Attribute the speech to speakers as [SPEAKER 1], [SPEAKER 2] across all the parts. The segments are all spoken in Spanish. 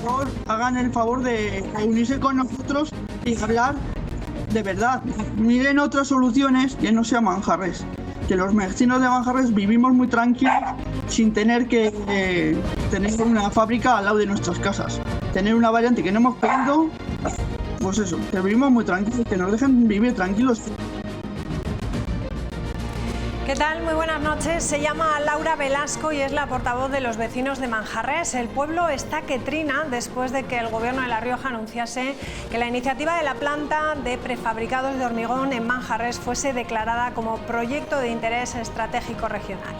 [SPEAKER 1] favor, hagan el favor de unirse con nosotros y hablar de verdad. Miren otras soluciones que no sean Manjarres. Que los vecinos de Manjarres vivimos muy tranquilos sin tener que tener una fábrica al lado de nuestras casas. Tener una variante que no hemos pedido, pues eso, que vivimos muy tranquilos, que nos dejen vivir tranquilos.
[SPEAKER 2] ¿Qué tal? Muy buenas noches. Se llama Laura Velasco y es la portavoz de los vecinos de Manjarres. El pueblo está que trina después de que el Gobierno de La Rioja anunciase que la iniciativa de la planta de prefabricados de hormigón en Manjarres fuese declarada como proyecto de interés estratégico regional.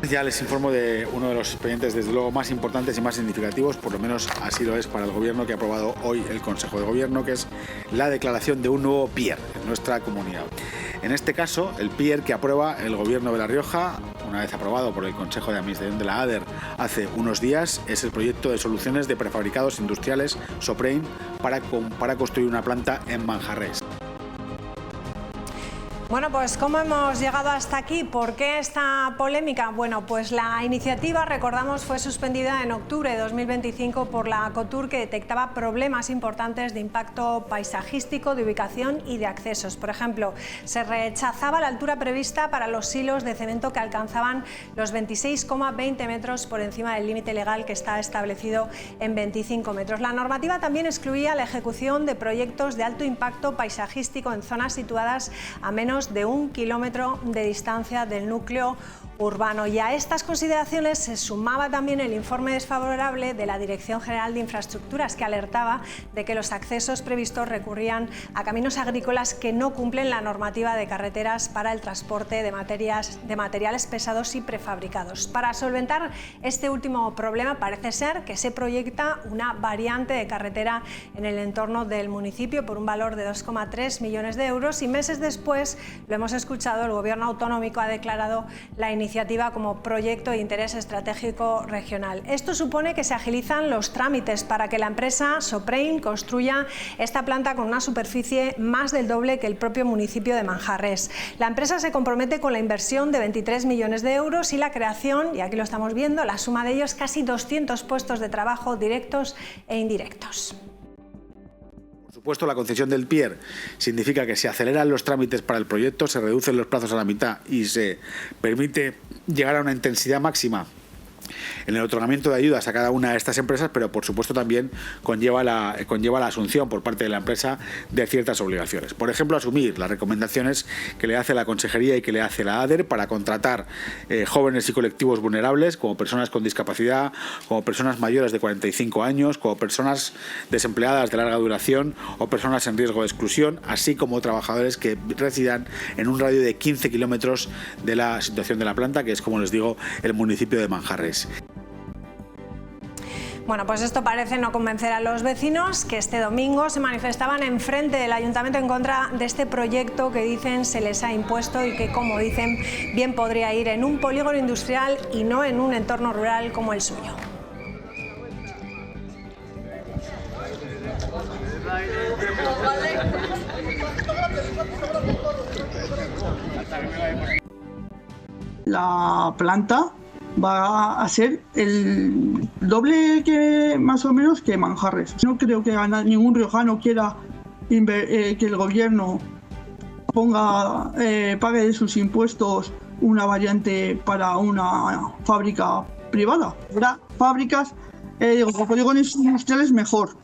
[SPEAKER 3] Ya les informo de uno de los expedientes, desde luego, más importantes y más significativos, por lo menos así lo es para el Gobierno, que ha aprobado hoy el Consejo de Gobierno, que es la declaración de un nuevo PIER en nuestra comunidad. En este caso, el PIER que aprueba el Gobierno de La Rioja, una vez aprobado por el Consejo de Administración de la ADER hace unos días, es el proyecto de soluciones de prefabricados industriales SOPREIN para construir una planta en Manjarres.
[SPEAKER 2] Bueno, pues ¿cómo hemos llegado hasta aquí? ¿Por qué esta polémica? Bueno, pues la iniciativa, recordamos, fue suspendida en octubre de 2025 por la ACOTUR, que detectaba problemas importantes de impacto paisajístico, de ubicación y de accesos. Por ejemplo, se rechazaba la altura prevista para los silos de cemento que alcanzaban los 26,20 metros por encima del límite legal, que está establecido en 25 metros. La normativa también excluía la ejecución de proyectos de alto impacto paisajístico en zonas situadas a menos de 1 kilómetro de distancia del núcleo urbano. Y a estas consideraciones se sumaba también el informe desfavorable de la Dirección General de Infraestructuras, que alertaba de que los accesos previstos recurrían a caminos agrícolas que no cumplen la normativa de carreteras para el transporte de materiales pesados y prefabricados. Para solventar este último problema, parece ser que se proyecta una variante de carretera en el entorno del municipio por un valor de 2,3 millones de euros, y meses después, lo hemos escuchado, el Gobierno autonómico ha declarado la iniciativa como proyecto de interés estratégico regional. Esto supone que se agilizan los trámites para que la empresa SOPREIN construya esta planta con una superficie más del doble que el propio municipio de Manjarres. La empresa se compromete con la inversión de 23 millones de euros y la creación, y aquí lo estamos viendo, la suma de ellos, casi 200 puestos de trabajo directos e indirectos.
[SPEAKER 3] Por supuesto, la concesión del PIER significa que se aceleran los trámites para el proyecto, se reducen los plazos a la mitad y se permite llegar a una intensidad máxima en el otorgamiento de ayudas a cada una de estas empresas, pero por supuesto también conlleva la asunción por parte de la empresa de ciertas obligaciones. Por ejemplo, asumir las recomendaciones que le hace la Consejería y que le hace la ADER para contratar jóvenes y colectivos vulnerables, como personas con discapacidad, como personas mayores de 45 años, como personas desempleadas de larga duración o personas en riesgo de exclusión, así como trabajadores que residan en un radio de 15 kilómetros de la situación de la planta, que es, como les digo, el municipio de Manjarres.
[SPEAKER 2] Bueno, pues esto parece no convencer a los vecinos, que este domingo se manifestaban enfrente del ayuntamiento en contra de este proyecto que dicen se les ha impuesto y que, como dicen, bien podría ir en un polígono industrial y no en un entorno rural como el suyo.
[SPEAKER 1] La planta va a ser el doble que más o menos que Manjarres. No creo que ningún riojano quiera que el gobierno pague de sus impuestos una variante para una fábrica privada. Habrá fábricas, polígonos industriales mejor,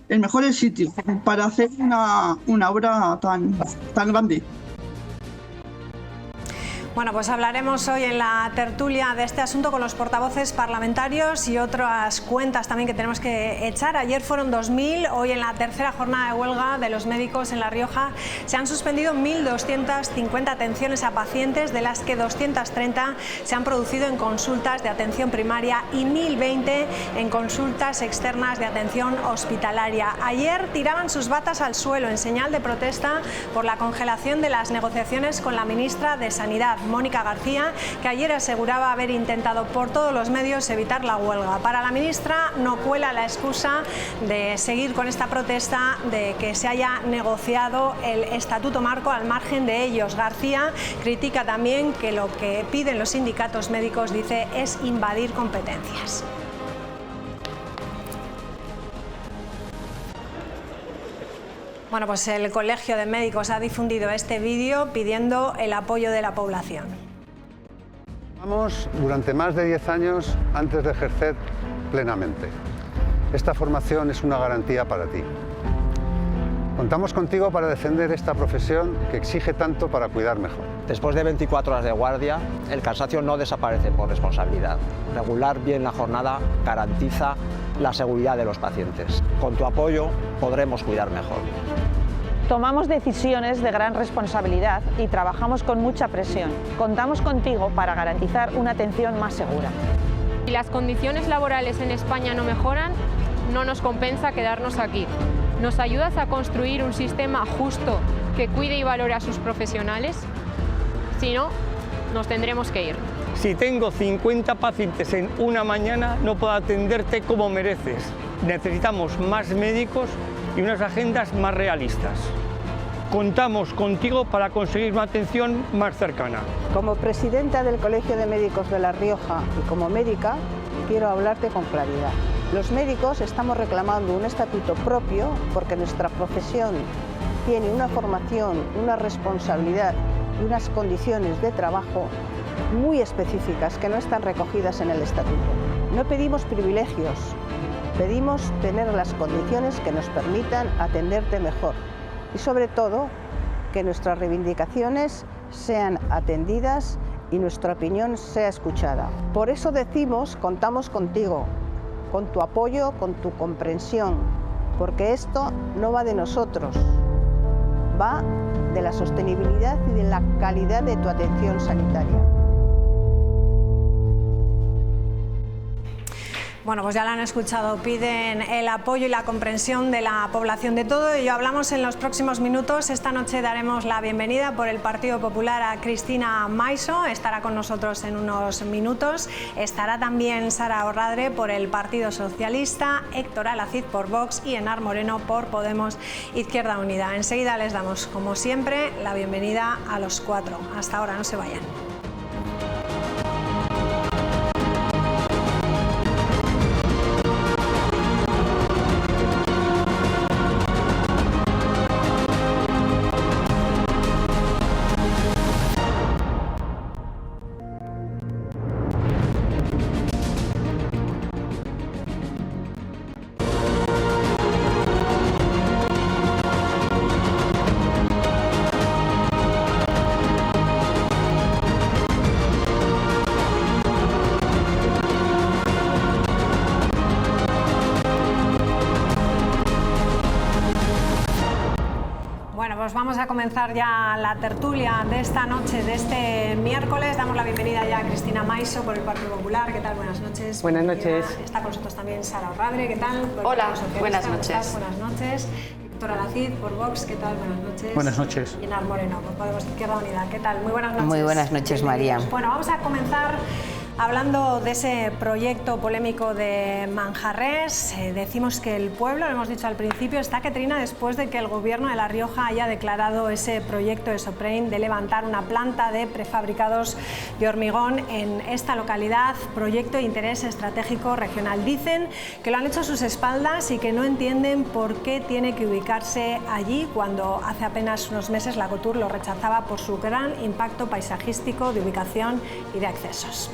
[SPEAKER 1] en mejores sitios para hacer una obra tan grande.
[SPEAKER 2] Bueno, pues hablaremos hoy en la tertulia de este asunto con los portavoces parlamentarios y otras cuentas también que tenemos que echar. Ayer fueron 2.000, hoy en la tercera jornada de huelga de los médicos en La Rioja se han suspendido 1.250 atenciones a pacientes, de las que 230 se han producido en consultas de atención primaria y 1.020 en consultas externas de atención hospitalaria. Ayer tiraban sus batas al suelo en señal de protesta por la congelación de las negociaciones con la ministra de Sanidad, Mónica García, que ayer aseguraba haber intentado por todos los medios evitar la huelga. Para la ministra no cuela la excusa de seguir con esta protesta de que se haya negociado el estatuto marco al margen de ellos. García critica también que lo que piden los sindicatos médicos, dice, es invadir competencias. Bueno, pues el Colegio de Médicos ha difundido este vídeo pidiendo el apoyo de la población.
[SPEAKER 4] Vamos durante más de 10 años antes de ejercer plenamente. Esta formación es una garantía para ti. Contamos contigo para defender esta profesión que exige tanto para cuidar mejor.
[SPEAKER 5] Después de 24 horas de guardia, el cansancio no desaparece por responsabilidad. Regular bien la jornada garantiza la seguridad de los pacientes. Con tu apoyo podremos cuidar mejor.
[SPEAKER 6] Tomamos decisiones de gran responsabilidad y trabajamos con mucha presión. Contamos contigo para garantizar una atención más segura.
[SPEAKER 7] Si las condiciones laborales en España no mejoran, no nos compensa quedarnos aquí. ¿Nos ayudas a construir un sistema justo que cuide y valore a sus profesionales? Si no, nos tendremos que ir.
[SPEAKER 8] Si tengo 50 pacientes en una mañana, no puedo atenderte como mereces. Necesitamos más médicos y unas agendas más realistas. Contamos contigo para conseguir una atención más cercana.
[SPEAKER 6] Como presidenta del Colegio de Médicos de La Rioja y como médica, quiero hablarte con claridad. Los médicos estamos reclamando un estatuto propio porque nuestra profesión tiene una formación, una responsabilidad y unas condiciones de trabajo muy específicas que no están recogidas en el estatuto. No pedimos privilegios, pedimos tener las condiciones que nos permitan atenderte mejor y sobre todo que nuestras reivindicaciones sean atendidas y nuestra opinión sea escuchada. Por eso decimos, contamos contigo, con tu apoyo, con tu comprensión, porque esto no va de nosotros, va de la sostenibilidad y de la calidad de tu atención sanitaria.
[SPEAKER 2] Bueno, pues ya lo han escuchado, piden el apoyo y la comprensión de la población. De todo ello hablamos en los próximos minutos. Esta noche daremos la bienvenida por el Partido Popular a Cristina Maiso, estará con nosotros en unos minutos. Estará también Sara Orradre por el Partido Socialista, Héctor Alacid por Vox y Enar Moreno por Podemos Izquierda Unida. Enseguida les damos, como siempre, la bienvenida a los cuatro. Hasta ahora, no se vayan. Vamos a comenzar ya la tertulia de esta noche, de este miércoles. Damos la bienvenida ya a Cristina Maiso por el Partido Popular. ¿Qué tal? Buenas noches.
[SPEAKER 9] Buenas noches.
[SPEAKER 2] Está con nosotros también Sara Orradre. ¿Qué tal?
[SPEAKER 9] Hola, buenas noches.
[SPEAKER 2] Buenas noches. Héctor Alacid por Vox. ¿Qué tal? Buenas noches.
[SPEAKER 10] Buenas noches.
[SPEAKER 2] Y Enar Moreno por Podemos Izquierda Unida. ¿Qué tal? Muy buenas noches.
[SPEAKER 9] Muy buenas noches, María.
[SPEAKER 2] Bueno, vamos a comenzar hablando de ese proyecto polémico de Manjarres. Decimos que el pueblo, lo hemos dicho al principio, está que trina después de que el gobierno de La Rioja haya declarado ese proyecto de Soprein de levantar una planta de prefabricados de hormigón en esta localidad, proyecto de interés estratégico regional. Dicen que lo han hecho a sus espaldas y que no entienden por qué tiene que ubicarse allí cuando hace apenas unos meses la COTUR lo rechazaba por su gran impacto paisajístico, de ubicación y de accesos.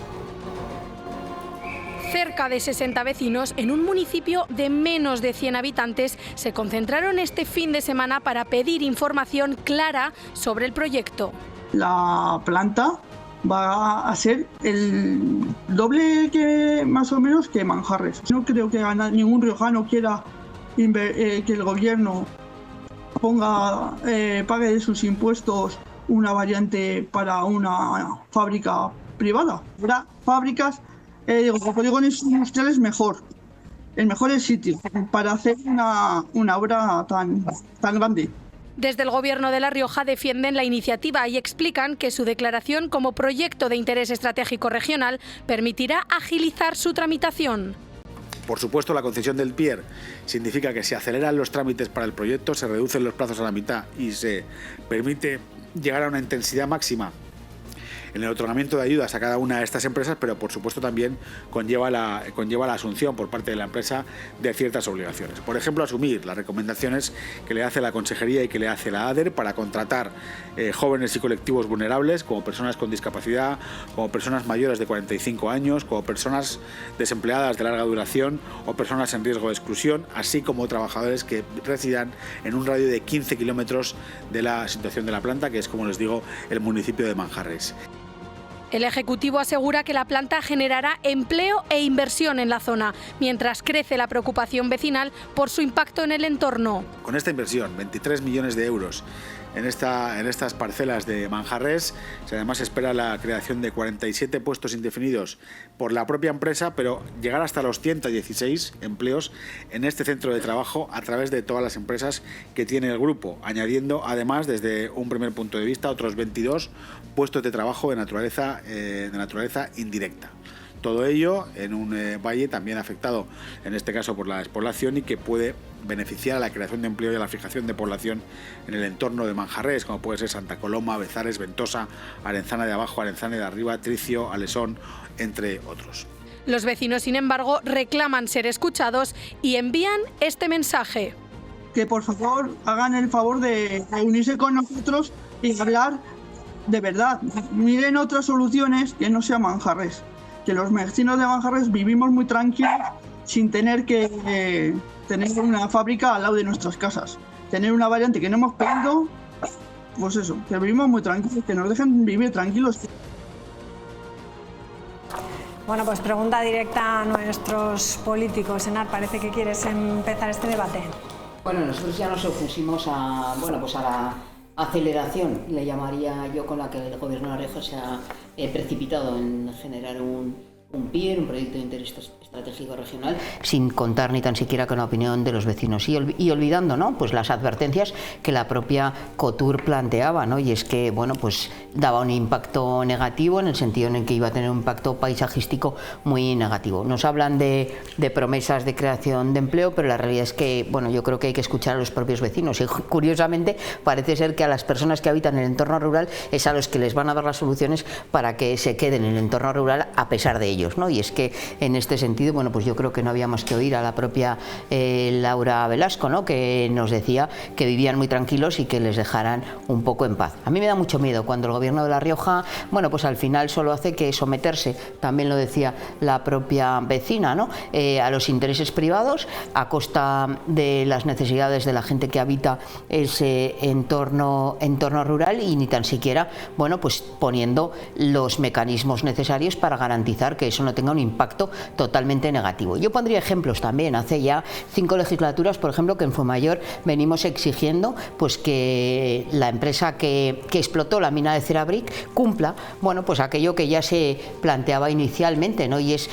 [SPEAKER 11] Cerca de 60 vecinos en un municipio de menos de 100 habitantes se concentraron este fin de semana para pedir información clara sobre el proyecto.
[SPEAKER 1] La planta va a ser el doble que más o menos que Manjarres. No creo que ningún riojano quiera que el gobierno pague de sus impuestos una variante para una fábrica privada. Habrá fábricas polígonos industriales mejor, el mejor el sitio para hacer una obra tan grande.
[SPEAKER 11] Desde el Gobierno de La Rioja defienden la iniciativa y explican que su declaración como proyecto de interés estratégico regional permitirá agilizar su tramitación.
[SPEAKER 3] Por supuesto, la concesión del PIER significa que se aceleran los trámites para el proyecto, se reducen los plazos a la mitad y se permite llegar a una intensidad máxima en el otorgamiento de ayudas a cada una de estas empresas, pero por supuesto también conlleva la asunción por parte de la empresa de ciertas obligaciones. Por ejemplo, asumir las recomendaciones que le hace la Consejería y que le hace la ADER para contratar jóvenes y colectivos vulnerables, como personas con discapacidad, como personas mayores de 45 años, como personas desempleadas de larga duración o personas en riesgo de exclusión, así como trabajadores que residan en un radio de 15 kilómetros de la situación de la planta, que es, como les digo, el municipio de Manjarres.
[SPEAKER 11] El Ejecutivo asegura que la planta generará empleo e inversión en la zona, mientras crece la preocupación vecinal por su impacto en el entorno.
[SPEAKER 3] Con esta inversión, 23 millones de euros en estas parcelas de Manjarres, además se espera la creación de 47 puestos indefinidos por la propia empresa, pero llegar hasta los 116 empleos en este centro de trabajo a través de todas las empresas que tiene el grupo, añadiendo además, desde un primer punto de vista, otros 22 puestos de trabajo de naturaleza indirecta. Todo ello en un valle también afectado, en este caso por la despoblación, y que puede beneficiar a la creación de empleo y a la fijación de población en el entorno de Manjarres, como puede ser Santa Coloma, Bezares, Ventosa, Arenzana de Abajo, Arenzana de Arriba, Tricio, Alesón, entre otros.
[SPEAKER 11] Los vecinos, sin embargo, reclaman ser escuchados y envían este mensaje.
[SPEAKER 1] Que por favor hagan el favor de reunirse con nosotros y hablar de verdad. Miren otras soluciones que no sean Manjarres. Que los vecinos de Manjarres vivimos muy tranquilos sin tener que tener una fábrica al lado de nuestras casas. Tener una variante que no hemos pedido, pues eso, que vivimos muy tranquilos, que nos dejen vivir tranquilos.
[SPEAKER 2] Bueno, pues pregunta directa a nuestros políticos. Enar, parece que quieres empezar este debate.
[SPEAKER 9] Bueno, nosotros ya nos opusimos a la aceleración, le llamaría yo, con la que el Gobierno de La Rioja se ha precipitado en generar un PIR, un proyecto de interés estratégico regional, sin contar ni tan siquiera con la opinión de los vecinos y olvidando, ¿no?, pues las advertencias que la propia COTUR planteaba, ¿no?, y es que, bueno, pues daba un impacto negativo en el sentido en el que iba a tener un impacto paisajístico muy negativo. Nos hablan de promesas de creación de empleo, pero la realidad es que, bueno, yo creo que hay que escuchar a los propios vecinos y, curiosamente, parece ser que a las personas que habitan en el entorno rural es a los que les van a dar las soluciones para que se queden en el entorno rural a pesar de ellos, ¿no? Y es que en este sentido, bueno, pues yo creo que no había más que oír a la propia Laura Velasco, ¿no?, que nos decía que vivían muy tranquilos y que les dejaran un poco en paz. A mí me da mucho miedo cuando el Gobierno de La Rioja, bueno, pues al final solo hace que someterse, también lo decía la propia vecina, ¿no?, a los intereses privados a costa de las necesidades de la gente que habita ese entorno rural, y ni tan siquiera, bueno, pues poniendo los mecanismos necesarios para garantizar que eso no tenga un impacto totalmente negativo. Yo pondría ejemplos también. Hace ya 5 legislaturas, por ejemplo, que en Fuenmayor venimos exigiendo pues que la empresa que explotó la mina de Cerabric cumpla, bueno, pues aquello que ya se planteaba inicialmente, ¿no?, y es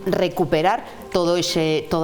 [SPEAKER 9] recuperar toda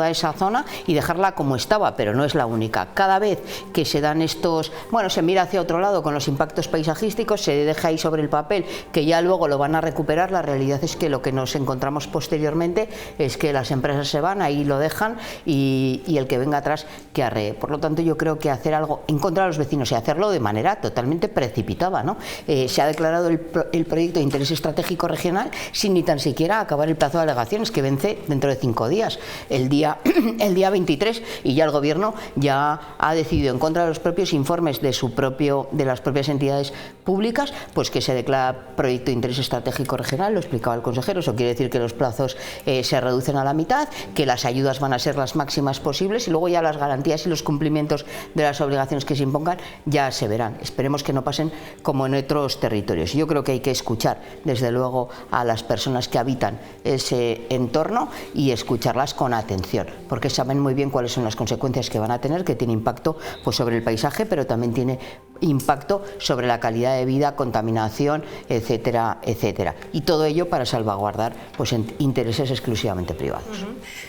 [SPEAKER 9] esa zona y dejarla como estaba, pero no es la única. Cada vez que se dan estos, bueno, se mira hacia otro lado con los impactos paisajísticos, se deja ahí sobre el papel que ya luego lo van a recuperar, la realidad es que lo que nos encontramos posteriormente es que las empresas se van, ahí lo dejan y el que venga atrás que arree. Por lo tanto, yo creo que hacer algo en contra de los vecinos y hacerlo de manera totalmente precipitada, ¿no? Se ha declarado el proyecto de interés estratégico regional sin ni tan siquiera acabar el plazo de alegaciones, que vence dentro de 5 días, el día 23, y ya el Gobierno ya ha decidido, en contra de los propios informes de las propias entidades públicas, pues que se declara proyecto de interés estratégico regional. Lo explicaba el consejero, eso quiere decir que los plazos se reducen a la mitad, que las ayudas van a ser las máximas posibles y luego ya las garantías y los cumplimientos de las obligaciones que se impongan ya se verán. Esperemos que no pasen como en otros territorios. Yo creo que hay que escuchar, desde luego, a las personas que habitan ese entorno y escucharlas con atención, porque saben muy bien cuáles son las consecuencias que van a tener, que tiene impacto pues sobre el paisaje, pero también tiene impacto sobre la calidad de vida, contaminación, etcétera, etcétera. Y todo ello para salvaguardar pues intereses exclusivamente privados.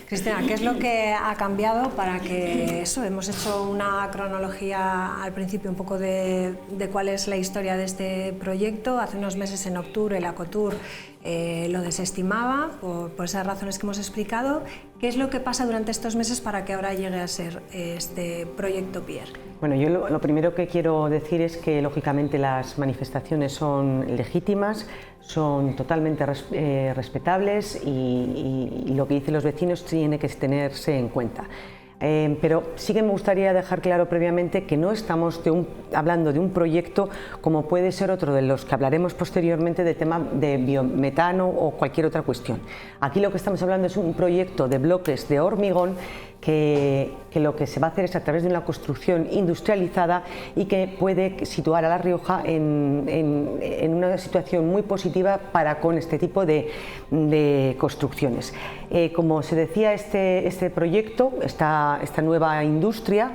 [SPEAKER 2] Cristina, ¿qué es lo que ha cambiado para que eso? Hemos hecho una cronología al principio un poco de cuál es la historia de este proyecto. Hace unos meses, en octubre, la COTUR lo desestimaba por esas razones que hemos explicado. ¿Qué es lo que pasa durante estos meses para que ahora llegue a ser este proyecto Pier?
[SPEAKER 10] Bueno, yo lo primero que quiero decir es que lógicamente las manifestaciones son legítimas, son totalmente respetables y lo que dicen los vecinos tiene que tenerse en cuenta. Pero sí que me gustaría dejar claro previamente que no estamos hablando de un proyecto como puede ser otro de los que hablaremos posteriormente de tema de biometano o cualquier otra cuestión. Aquí lo que estamos hablando es un proyecto de bloques de hormigón que lo que se va a hacer es a través de una construcción industrializada y que puede situar a La Rioja en una situación muy positiva para con este tipo de construcciones. Como se decía, este proyecto, esta nueva industria,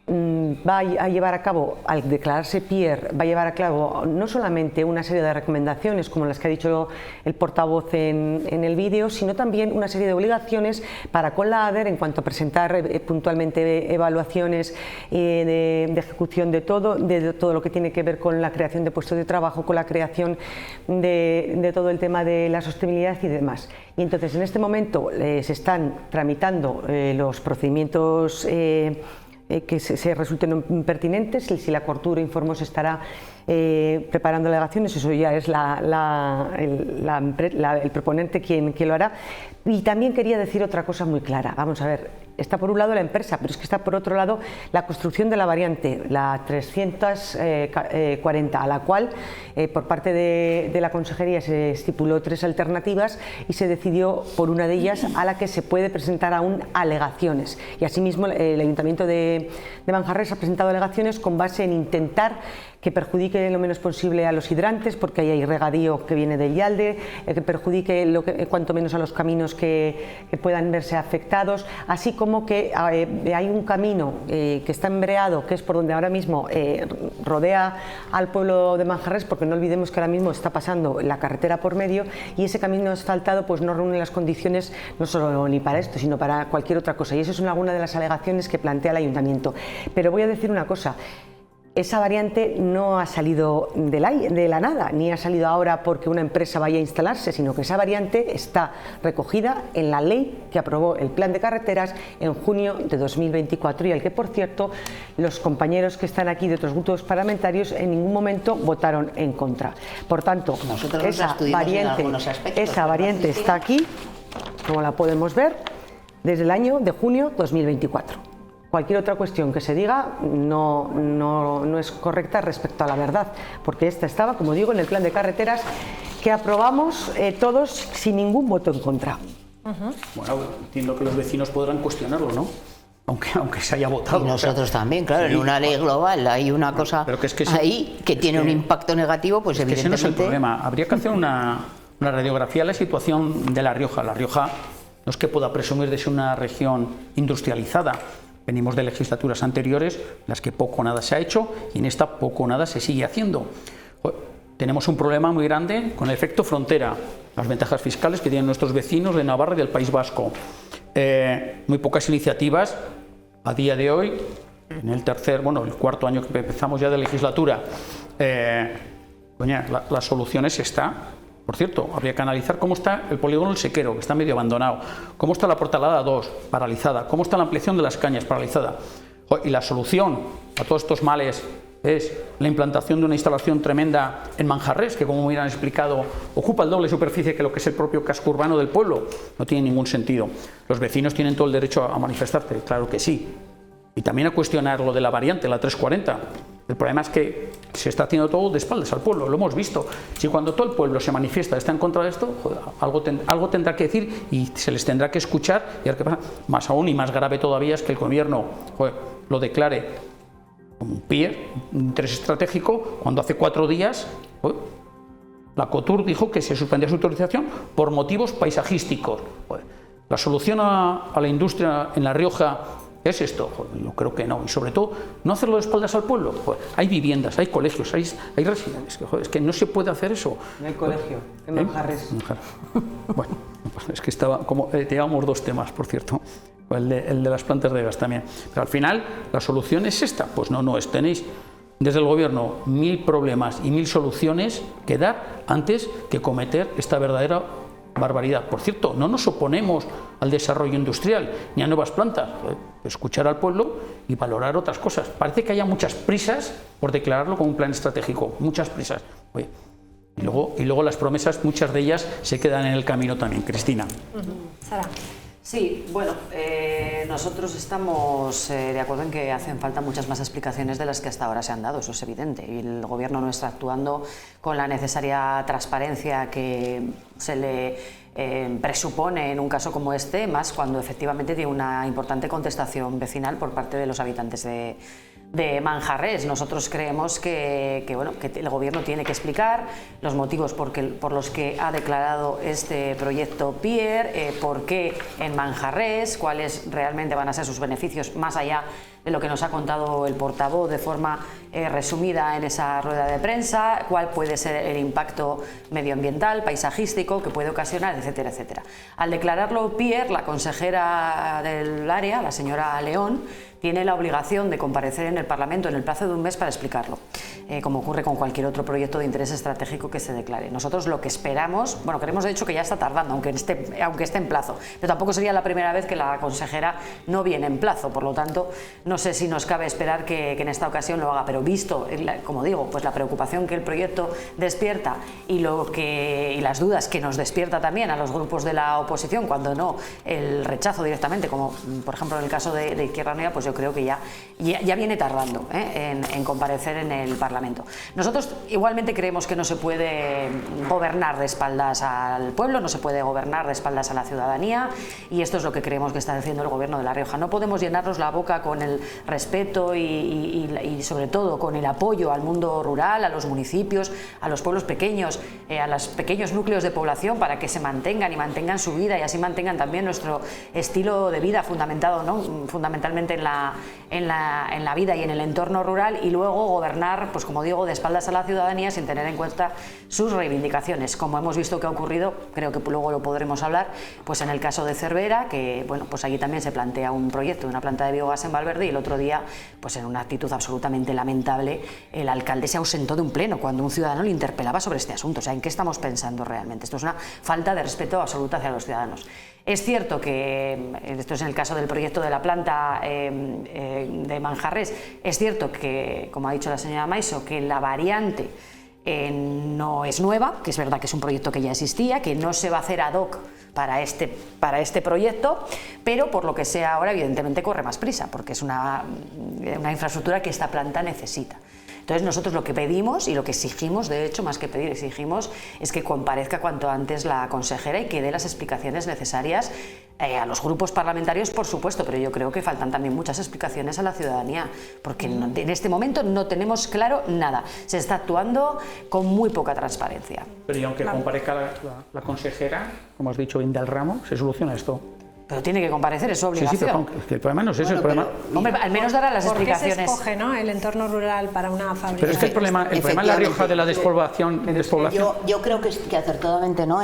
[SPEAKER 10] va a llevar a cabo, al declararse Pier, va a llevar a cabo no solamente una serie de recomendaciones como las que ha dicho el portavoz en el vídeo, sino también una serie de obligaciones para con la ADER en cuanto a presentar puntualmente evaluaciones de ejecución de todo lo que tiene que ver con la creación de puestos de trabajo, con la creación de todo el tema de la sostenibilidad y demás. Y entonces en este momento se están tramitando los procedimientos que se resulten pertinentes. Si la Cortura informó se estará preparando alegaciones, eso ya es el proponente quien lo hará. Y también quería decir otra cosa muy clara. Vamos a ver, está por un lado la empresa, pero es que está por otro lado la construcción de la variante, la 340, a la cual por parte de la Consejería se estipuló 3 alternativas y se decidió por una de ellas, a la que se puede presentar aún alegaciones. Y asimismo el Ayuntamiento de Manjarres ha presentado alegaciones con base en intentar que perjudique lo menos posible a los hidrantes, porque ahí hay regadío que viene del Yalde, que perjudique cuanto menos a los caminos que puedan verse afectados, así como que hay un camino que está embreado, que es por donde ahora mismo rodea al pueblo de Manjarres, porque no olvidemos que ahora mismo está pasando la carretera por medio y ese camino asfaltado pues no reúne las condiciones no solo ni para esto, sino para cualquier otra cosa, y eso es alguna de las alegaciones que plantea el Ayuntamiento. Pero voy a decir una cosa: esa variante no ha salido de la nada, ni ha salido ahora porque una empresa vaya a instalarse, sino que esa variante está recogida en la ley que aprobó el Plan de Carreteras en junio de 2024 y al que, por cierto, los compañeros que están aquí de otros grupos parlamentarios en ningún momento votaron en contra. Por tanto, esa variante está aquí, como la podemos ver, desde el año de junio 2024. Cualquier otra cuestión que se diga no es correcta respecto a la verdad, porque esta estaba, como digo, en el plan de carreteras que aprobamos todos sin ningún voto en contra.
[SPEAKER 12] Bueno, entiendo que los vecinos podrán cuestionarlo, ¿no? Aunque se haya votado.
[SPEAKER 9] Y nosotros también, claro, sí, en una ley global hay una cosa ahí que tiene un impacto negativo, pues evidentemente...
[SPEAKER 12] Ese no es el problema. Habría que hacer una radiografía de la situación de La Rioja. La Rioja no es que pueda presumir de ser una región industrializada. Venimos de legislaturas anteriores, en las que poco o nada se ha hecho, y en esta poco o nada se sigue haciendo. Tenemos un problema muy grande con el efecto frontera, las ventajas fiscales que tienen nuestros vecinos de Navarra y del País Vasco. Muy pocas iniciativas a día de hoy, en el cuarto año que empezamos ya de legislatura. La solución es esta. Por cierto, habría que analizar cómo está el polígono El Sequero, que está medio abandonado, cómo está la Portalada 2, paralizada, cómo está la ampliación de las Cañas, paralizada. Y la solución a todos estos males es la implantación de una instalación tremenda en Manjarres, que, como me hubieran explicado, ocupa el doble superficie que lo que es el propio casco urbano del pueblo. No tiene ningún sentido. Los vecinos tienen todo el derecho a manifestarse, claro que sí. Y también a cuestionar lo de la variante, la 340. El problema es que se está haciendo todo de espaldas al pueblo, lo hemos visto. Si cuando todo el pueblo se manifiesta, está en contra de esto, algo tendrá que decir y se les tendrá que escuchar. Y a ver qué pasa. Más aún y más grave todavía es que el gobierno lo declare como un Pier, un interés estratégico, cuando hace 4 días la COTUR dijo que se suspendía su autorización por motivos paisajísticos. La solución a la industria en La Rioja ¿es esto? Yo creo que no. Y sobre todo, no hacerlo de espaldas al pueblo. Hay viviendas, hay colegios, hay residencias. Es que no se puede hacer eso.
[SPEAKER 10] No hay colegio, en Manjarres.
[SPEAKER 12] Bueno, es que llevamos 2 temas, por cierto. El de las plantas de gas también. Pero al final, ¿la solución es esta? Pues no es. Tenéis desde el gobierno 1000 problemas y 1000 soluciones que dar antes que cometer esta verdadera barbaridad. Por cierto, no nos oponemos al desarrollo industrial ni a nuevas plantas. Escuchar al pueblo y valorar otras cosas. Parece que haya muchas prisas por declararlo como un plan estratégico, muchas prisas. Oye, y luego las promesas, muchas de ellas se quedan en el camino también. Cristina.
[SPEAKER 2] Sara.
[SPEAKER 13] Sí, bueno, nosotros estamos de acuerdo en que hacen falta muchas más explicaciones de las que hasta ahora se han dado, eso es evidente, y el Gobierno no está actuando con la necesaria transparencia que se le presupone en un caso como este, más cuando efectivamente tiene una importante contestación vecinal por parte de los habitantes de Manjarrés. Nosotros creemos que el Gobierno tiene que explicar los motivos por los que ha declarado este proyecto PIER, por qué en Manjarrés, cuáles realmente van a ser sus beneficios más allá de lo que nos ha contado el portavoz de forma resumida en esa rueda de prensa, cuál puede ser el impacto medioambiental, paisajístico que puede ocasionar, etcétera, etcétera. Al declararlo PIER, la consejera del área, la señora León, tiene la obligación de comparecer en el Parlamento en el plazo de un mes para explicarlo, como ocurre con cualquier otro proyecto de interés estratégico que se declare. Nosotros lo que esperamos, bueno, creemos de hecho que ya está tardando, aunque esté en plazo, pero tampoco sería la primera vez que la consejera no viene en plazo, por lo tanto, no sé si nos cabe esperar que en esta ocasión lo haga, pero visto, como digo, pues la preocupación que el proyecto despierta y las dudas que nos despierta también a los grupos de la oposición, cuando no el rechazo directamente, como por ejemplo en el caso de Izquierda Unida, pues yo creo que ya viene tardando en comparecer en el Parlamento. Nosotros igualmente creemos que no se puede gobernar de espaldas al pueblo, no se puede gobernar de espaldas a la ciudadanía, y esto es lo que creemos que está haciendo el Gobierno de La Rioja. No podemos llenarnos la boca con el respeto y sobre todo con el apoyo al mundo rural, a los municipios, a los pueblos pequeños, a los pequeños núcleos de población para que se mantengan y mantengan su vida y así mantengan también nuestro estilo de vida fundamentado, ¿no?, fundamentalmente en la vida y en el entorno rural, y luego gobernar, pues como digo, de espaldas a la ciudadanía sin tener en cuenta sus reivindicaciones, como hemos visto que ha ocurrido, creo que luego lo podremos hablar, pues en el caso de Cervera, que bueno, pues allí también se plantea un proyecto de una planta de biogás en Valverde, y el otro día, pues en una actitud absolutamente lamentable, el alcalde se ausentó de un pleno cuando un ciudadano le interpelaba sobre este asunto. O sea, ¿en qué estamos pensando realmente? Esto es una falta de respeto absoluta hacia los ciudadanos. Es cierto que, esto es en el caso del proyecto de la planta de Manjarrés, es cierto que, como ha dicho la señora Maiso, que la variante no es nueva, que es verdad que es un proyecto que ya existía, que no se va a hacer ad hoc para este proyecto, pero por lo que sea ahora evidentemente corre más prisa, porque es una infraestructura que esta planta necesita. Entonces nosotros lo que pedimos y lo que exigimos, de hecho, más que pedir, exigimos, es que comparezca cuanto antes la consejera y que dé las explicaciones necesarias a los grupos parlamentarios, por supuesto, pero yo creo que faltan también muchas explicaciones a la ciudadanía, porque en este momento no tenemos claro nada. Se está actuando con muy poca transparencia.
[SPEAKER 12] Pero y aunque comparezca la consejera, como has dicho, Inda del Ramo, se soluciona esto.
[SPEAKER 13] Pero tiene que comparecer, es su obligación.
[SPEAKER 12] Sí, pero el problema no es eso, el problema...
[SPEAKER 13] Hombre, al menos dará las explicaciones.
[SPEAKER 2] ¿Por qué se escoge, ¿no?, el entorno rural para una fábrica?
[SPEAKER 12] Pero es que el problema en La Rioja de la despoblación...
[SPEAKER 9] Yo creo que acertadamente, ¿no?,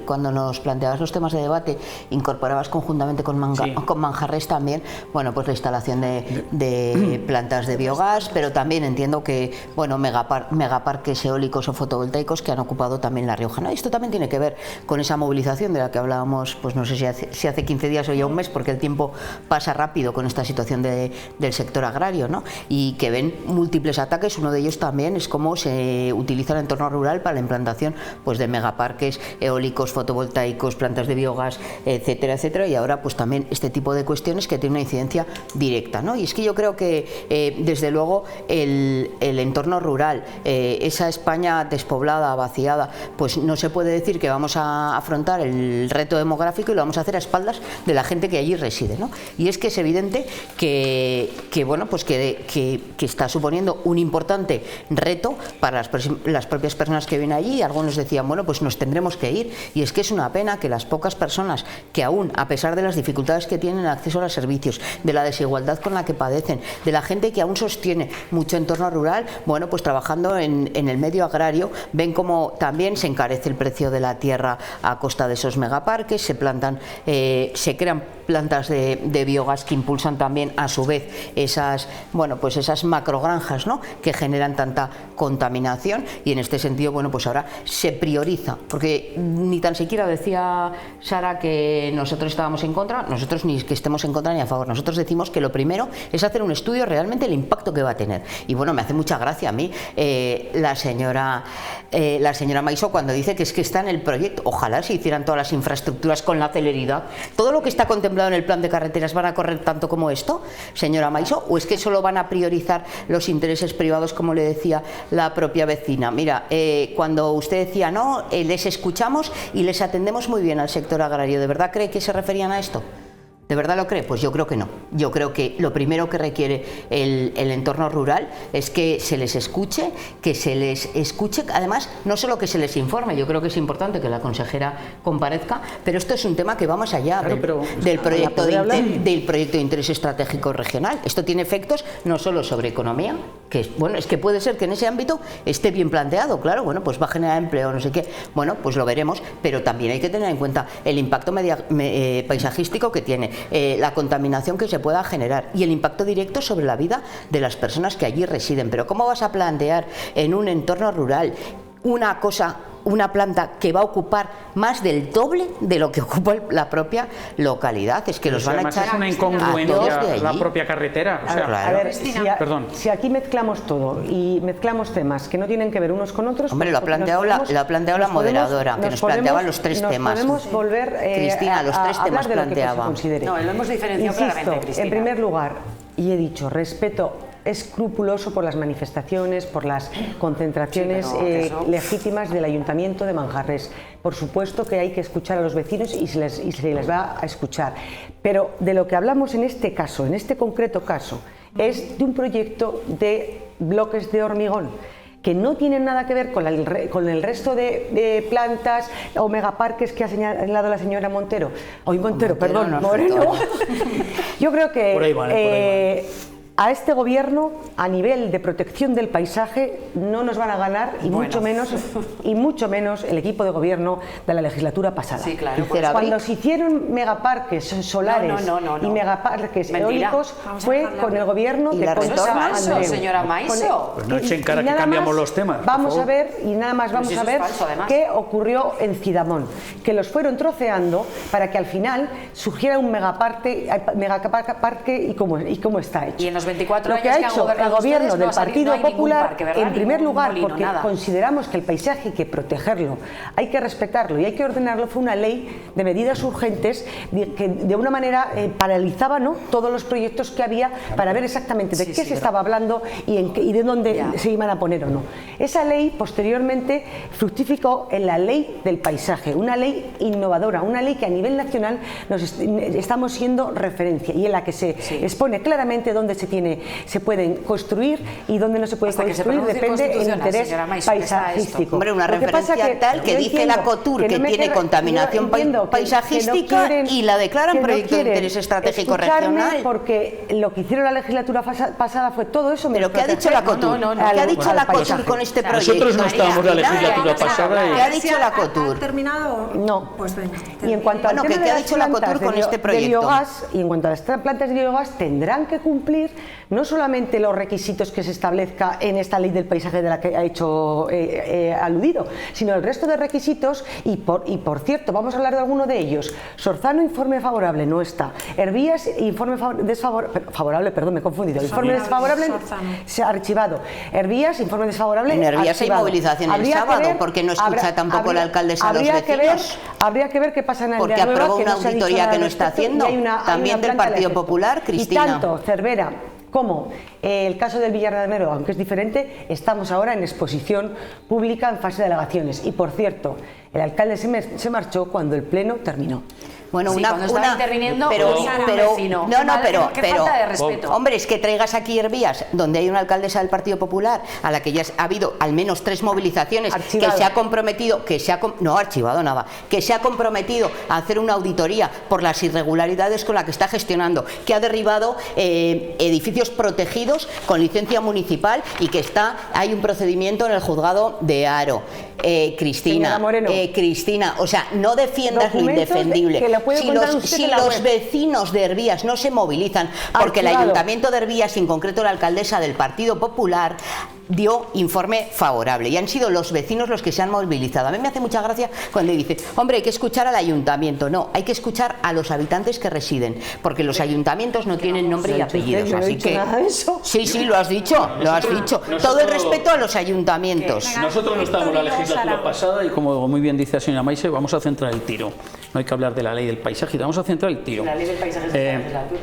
[SPEAKER 9] cuando nos planteabas los temas de debate, incorporabas conjuntamente con Manjarrés también, bueno, pues la instalación de plantas de biogás, pero también entiendo que, bueno, megaparques eólicos o fotovoltaicos que han ocupado también La Rioja, ¿no? Esto también tiene que ver con esa movilización de la que hablábamos, pues no sé si hace 15 días o ya un mes, porque el tiempo pasa rápido con esta situación del sector agrario, ¿no? Y que ven múltiples ataques. Uno de ellos también es cómo se utiliza el entorno rural para la implantación, pues, de megaparques eólicos, fotovoltaicos, plantas de biogás, etcétera, etcétera, y ahora pues también este tipo de cuestiones que tienen una incidencia directa, ¿no? Y es que yo creo que desde luego el entorno rural, esa España despoblada, vaciada, pues no se puede decir que vamos a afrontar el reto demográfico y lo vamos a hacer a espaldas de la gente que allí reside, ¿no? Y es que es evidente que bueno, pues que está suponiendo un importante reto para las propias personas que viven allí. Algunos decían, bueno, pues nos tendremos que ir, y es que es una pena que las pocas personas que aún, a pesar de las dificultades que tienen en acceso a los servicios, de la desigualdad con la que padecen, de la gente que aún sostiene mucho entorno rural, bueno, pues trabajando en el medio agrario, ven como también se encarece el precio de la tierra a costa de esos megaparques, se crean plantas de biogás que impulsan también a su vez esas, bueno, pues esas macrogranjas, ¿no?, que generan tanta
[SPEAKER 14] contaminación, y en este sentido, bueno, pues ahora se prioriza, porque ni tan siquiera decía Sara que nosotros estábamos en contra, nosotros ni que estemos en contra ni a favor, nosotros decimos que lo primero es hacer un estudio realmente del impacto que va a tener. Y bueno, me hace mucha gracia a mí la señora Maisó cuando dice que es que está en el proyecto. Ojalá se hicieran todas las infraestructuras con la celeridad. ¿Todo lo que está contemplado en el plan de carreteras van a correr tanto como esto, señora Maisó? ¿O es que solo van a priorizar los intereses privados, como le decía la propia vecina? Mira, cuando usted decía no, les escuchamos y les atendemos muy bien al sector agrario, ¿de verdad cree que se referían a esto? ¿De verdad lo cree? Pues yo creo que no. Yo creo que lo primero que requiere el entorno rural es que se les escuche, además, no solo que se les informe, yo creo que es importante que la consejera comparezca, pero esto es un tema que va más allá del proyecto de interés estratégico regional. Esto tiene efectos no solo sobre economía, que bueno, es que puede ser que en ese ámbito esté bien planteado, claro, bueno, pues va a generar empleo, no sé qué, bueno, pues lo veremos, pero también hay que tener en cuenta el impacto paisajístico que tiene, la contaminación que se pueda generar y el impacto directo sobre la vida de las personas que allí residen. Pero ¿cómo vas a plantear en un entorno rural una planta que va a ocupar más del doble de lo que ocupa la propia localidad? Es que los van a echar
[SPEAKER 12] es una incongruencia la propia carretera. O sea,
[SPEAKER 10] a ver, si aquí mezclamos todo y mezclamos temas que no tienen que ver unos con otros...
[SPEAKER 14] Hombre, lo ha planteado la moderadora, que nos planteaba los tres temas.
[SPEAKER 10] Podemos volver
[SPEAKER 14] Cristina, los tres temas planteaba.
[SPEAKER 13] No, lo hemos diferenciado claramente, Cristina.
[SPEAKER 10] En primer lugar, y he dicho, respeto escrupuloso por las manifestaciones, por las concentraciones legítimas del Ayuntamiento de Manjarres. Por supuesto que hay que escuchar a los vecinos y se les va a escuchar. Pero de lo que hablamos en este caso, en este concreto caso, es de un proyecto de bloques de hormigón que no tienen nada que ver con el resto de plantas o megaparques que ha señalado la señora Moreno. Yo creo que
[SPEAKER 12] por ahí vale.
[SPEAKER 10] A este gobierno, a nivel de protección del paisaje, no nos van a ganar y mucho menos el equipo de gobierno de la legislatura pasada.
[SPEAKER 13] Sí, claro.
[SPEAKER 10] Cuando se hicieron megaparques solares y megaparques eólicos fue con el gobierno de Concha Andreu.
[SPEAKER 13] Señora Maisó.
[SPEAKER 12] Pues no echen cara que cambiamos los temas.
[SPEAKER 10] Vamos a ver qué ocurrió en Cidamón, que los fueron troceando para que al final surgiera un megaparque y cómo está hecho.
[SPEAKER 13] Y en los 24
[SPEAKER 10] lo que
[SPEAKER 13] años
[SPEAKER 10] ha hecho el gobierno del Partido Popular, en primer lugar, porque
[SPEAKER 13] nada.
[SPEAKER 10] Consideramos que el paisaje hay que protegerlo, hay que respetarlo y hay que ordenarlo, fue una ley de medidas urgentes que de una manera paralizaba, ¿no?, todos los proyectos que había para ver exactamente de qué se estaba hablando y de dónde se iban a poner o no. Esa ley posteriormente fructificó en la ley del paisaje, una ley innovadora, una ley que a nivel nacional estamos siendo referencia y en la que se expone claramente dónde se pueden construir y dónde no se puede construir, depende del interés paisajístico.
[SPEAKER 14] Hombre, una referencia tal que dice la COTUR que tiene contaminación paisajística y la declaran proyecto de interés estratégico regional.
[SPEAKER 10] Porque lo que hicieron la legislatura pasada fue todo eso.
[SPEAKER 14] ¿Pero qué ha dicho la COTUR? ¿Qué ha dicho la COTUR con este proyecto?
[SPEAKER 12] Nosotros no estábamos en la legislatura pasada.
[SPEAKER 14] ¿Qué ha dicho la COTUR?
[SPEAKER 2] ¿Ha terminado?
[SPEAKER 10] No.
[SPEAKER 2] Pues venga.
[SPEAKER 10] Y en cuanto al tema
[SPEAKER 14] ¿qué ha dicho la COTUR con este proyecto?
[SPEAKER 10] Y en cuanto a las plantas de biogás, tendrán que cumplir no solamente los requisitos que se establezca en esta ley del paisaje de la que ha hecho aludido, sino el resto de requisitos y por cierto, vamos a hablar de alguno de ellos. Sorzano, informe favorable, no está. Hervías, informe desfavorable, perdón, me he confundido. Informe desfavorable se ha archivado. Hervías, informe desfavorable.
[SPEAKER 14] En Hervías hay movilización el sábado, porque no escucha tampoco la alcaldesa a los vecinos.
[SPEAKER 10] Habría que ver qué pasa en el
[SPEAKER 14] porque aprobó una auditoría que no está haciendo, también del Partido Popular, Cristina.
[SPEAKER 10] Y tanto Cervera como el caso del Villar de Armero, aunque es diferente, estamos ahora en exposición pública en fase de alegaciones. Y por cierto, el alcalde se marchó cuando el pleno terminó.
[SPEAKER 14] Bueno,
[SPEAKER 13] cuando estaba interviniendo,
[SPEAKER 14] pero
[SPEAKER 13] falta de respeto.
[SPEAKER 14] Hombre, es que traigas aquí Hervías, donde hay una alcaldesa del Partido Popular, a la que ya ha habido al menos 3 movilizaciones, archivado. Que se ha comprometido, no archivado nada, que se ha comprometido a hacer una auditoría por las irregularidades con la que está gestionando, que ha derribado edificios protegidos con licencia municipal y que hay un procedimiento en el juzgado de Haro. Cristina, o sea, no defiendas lo indefendible. Si los vecinos de Hervías no se movilizan, porque el Ayuntamiento de Hervías, en concreto la alcaldesa del Partido Popular, dio informe favorable y han sido los vecinos los que se han movilizado. A mí me hace mucha gracia cuando dice, hombre, hay que escuchar al ayuntamiento. No, hay que escuchar a los habitantes que residen, porque los ayuntamientos no tienen nombre y apellidos. Así que nada de eso. Sí, lo has dicho, lo has dicho. Todo el respeto a los ayuntamientos.
[SPEAKER 12] Nosotros no estamos en la legislatura pasada y, como muy bien dice la señora Maise, vamos a centrar el tiro. No hay que hablar de la ley del paisaje, vamos a centrar el tiro.
[SPEAKER 13] La ley del paisaje es de esta legislatura.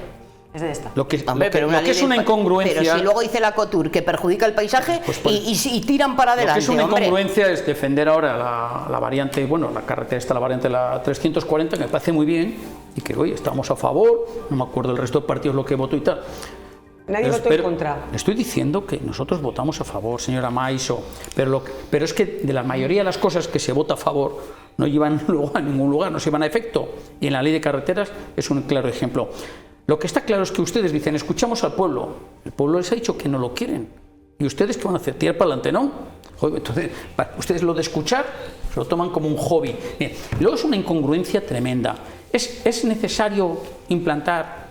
[SPEAKER 13] Es de esta.
[SPEAKER 12] Lo que es una incongruencia.
[SPEAKER 14] Pero si luego dice la COTUR que perjudica el paisaje y tiran para adelante.
[SPEAKER 12] Lo que es una incongruencia es defender ahora la variante, bueno, la carretera esta, la variante la 340, que me parece muy bien y que hoy estamos a favor. No me acuerdo el resto de partidos lo que votó y tal.
[SPEAKER 10] Nadie votó en contra.
[SPEAKER 12] Estoy diciendo que nosotros votamos a favor, señora Maiso, pero es que de la mayoría de las cosas que se vota a favor no llevan luego a ningún lugar, no se van a efecto. Y en la ley de carreteras es un claro ejemplo. Lo que está claro es que ustedes dicen, escuchamos al pueblo. El pueblo les ha dicho que no lo quieren. ¿Y ustedes qué van a hacer? ¿Tirar para adelante, no? Joder, entonces, ustedes lo de escuchar se lo toman como un hobby. Bien, luego es una incongruencia tremenda. ¿Es necesario implantar,